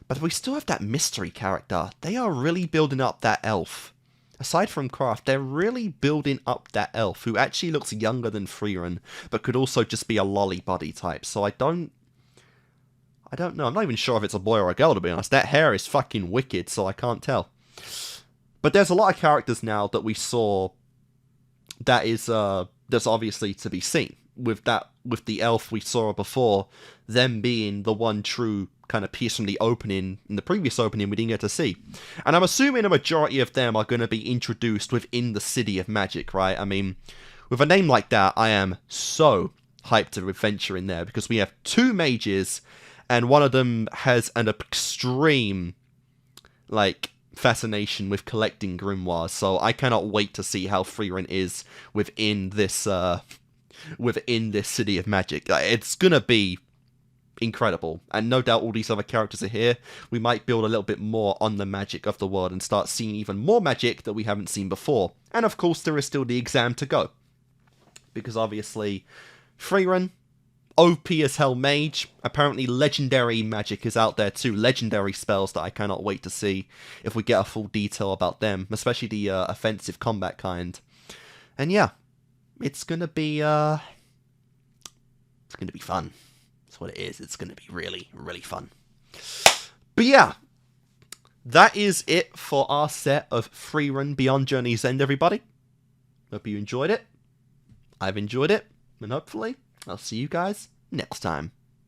But we still have that mystery character. They are really building up that elf. Aside from Kraft, they're really building up that elf, who actually looks younger than Frieren, but could also just be a lolly body type. So I don't know. I'm not even sure if it's a boy or a girl, to be honest. That hair is fucking wicked, so I can't tell. But there's a lot of characters now that we saw that is that's obviously to be seen. With the elf we saw before, them being the one true kind of piece from the opening, in the previous opening we didn't get to see. And I'm assuming a majority of them are going to be introduced within the City of Magic, right? I mean, with a name like that, I am so hyped to adventure in there, because we have two mages, and one of them has an extreme, like, fascination with collecting grimoires, so I cannot wait to see how Frieren is within this City of Magic. It's gonna be incredible, and no doubt all these other characters are here. We might build a little bit more on the magic of the world and start seeing even more magic that we haven't seen before. And of course there is still the exam to go, because obviously Frieren, OP as hell mage, apparently legendary magic is out there too, legendary spells that I cannot wait to see if we get a full detail about them, especially the offensive combat kind. And yeah, it's gonna be fun. That's what it is. It's gonna be really, really fun. But yeah, that is it for our set of Frieren Beyond Journey's End, everybody. Hope you enjoyed it. I've enjoyed it, and hopefully I'll see you guys next time.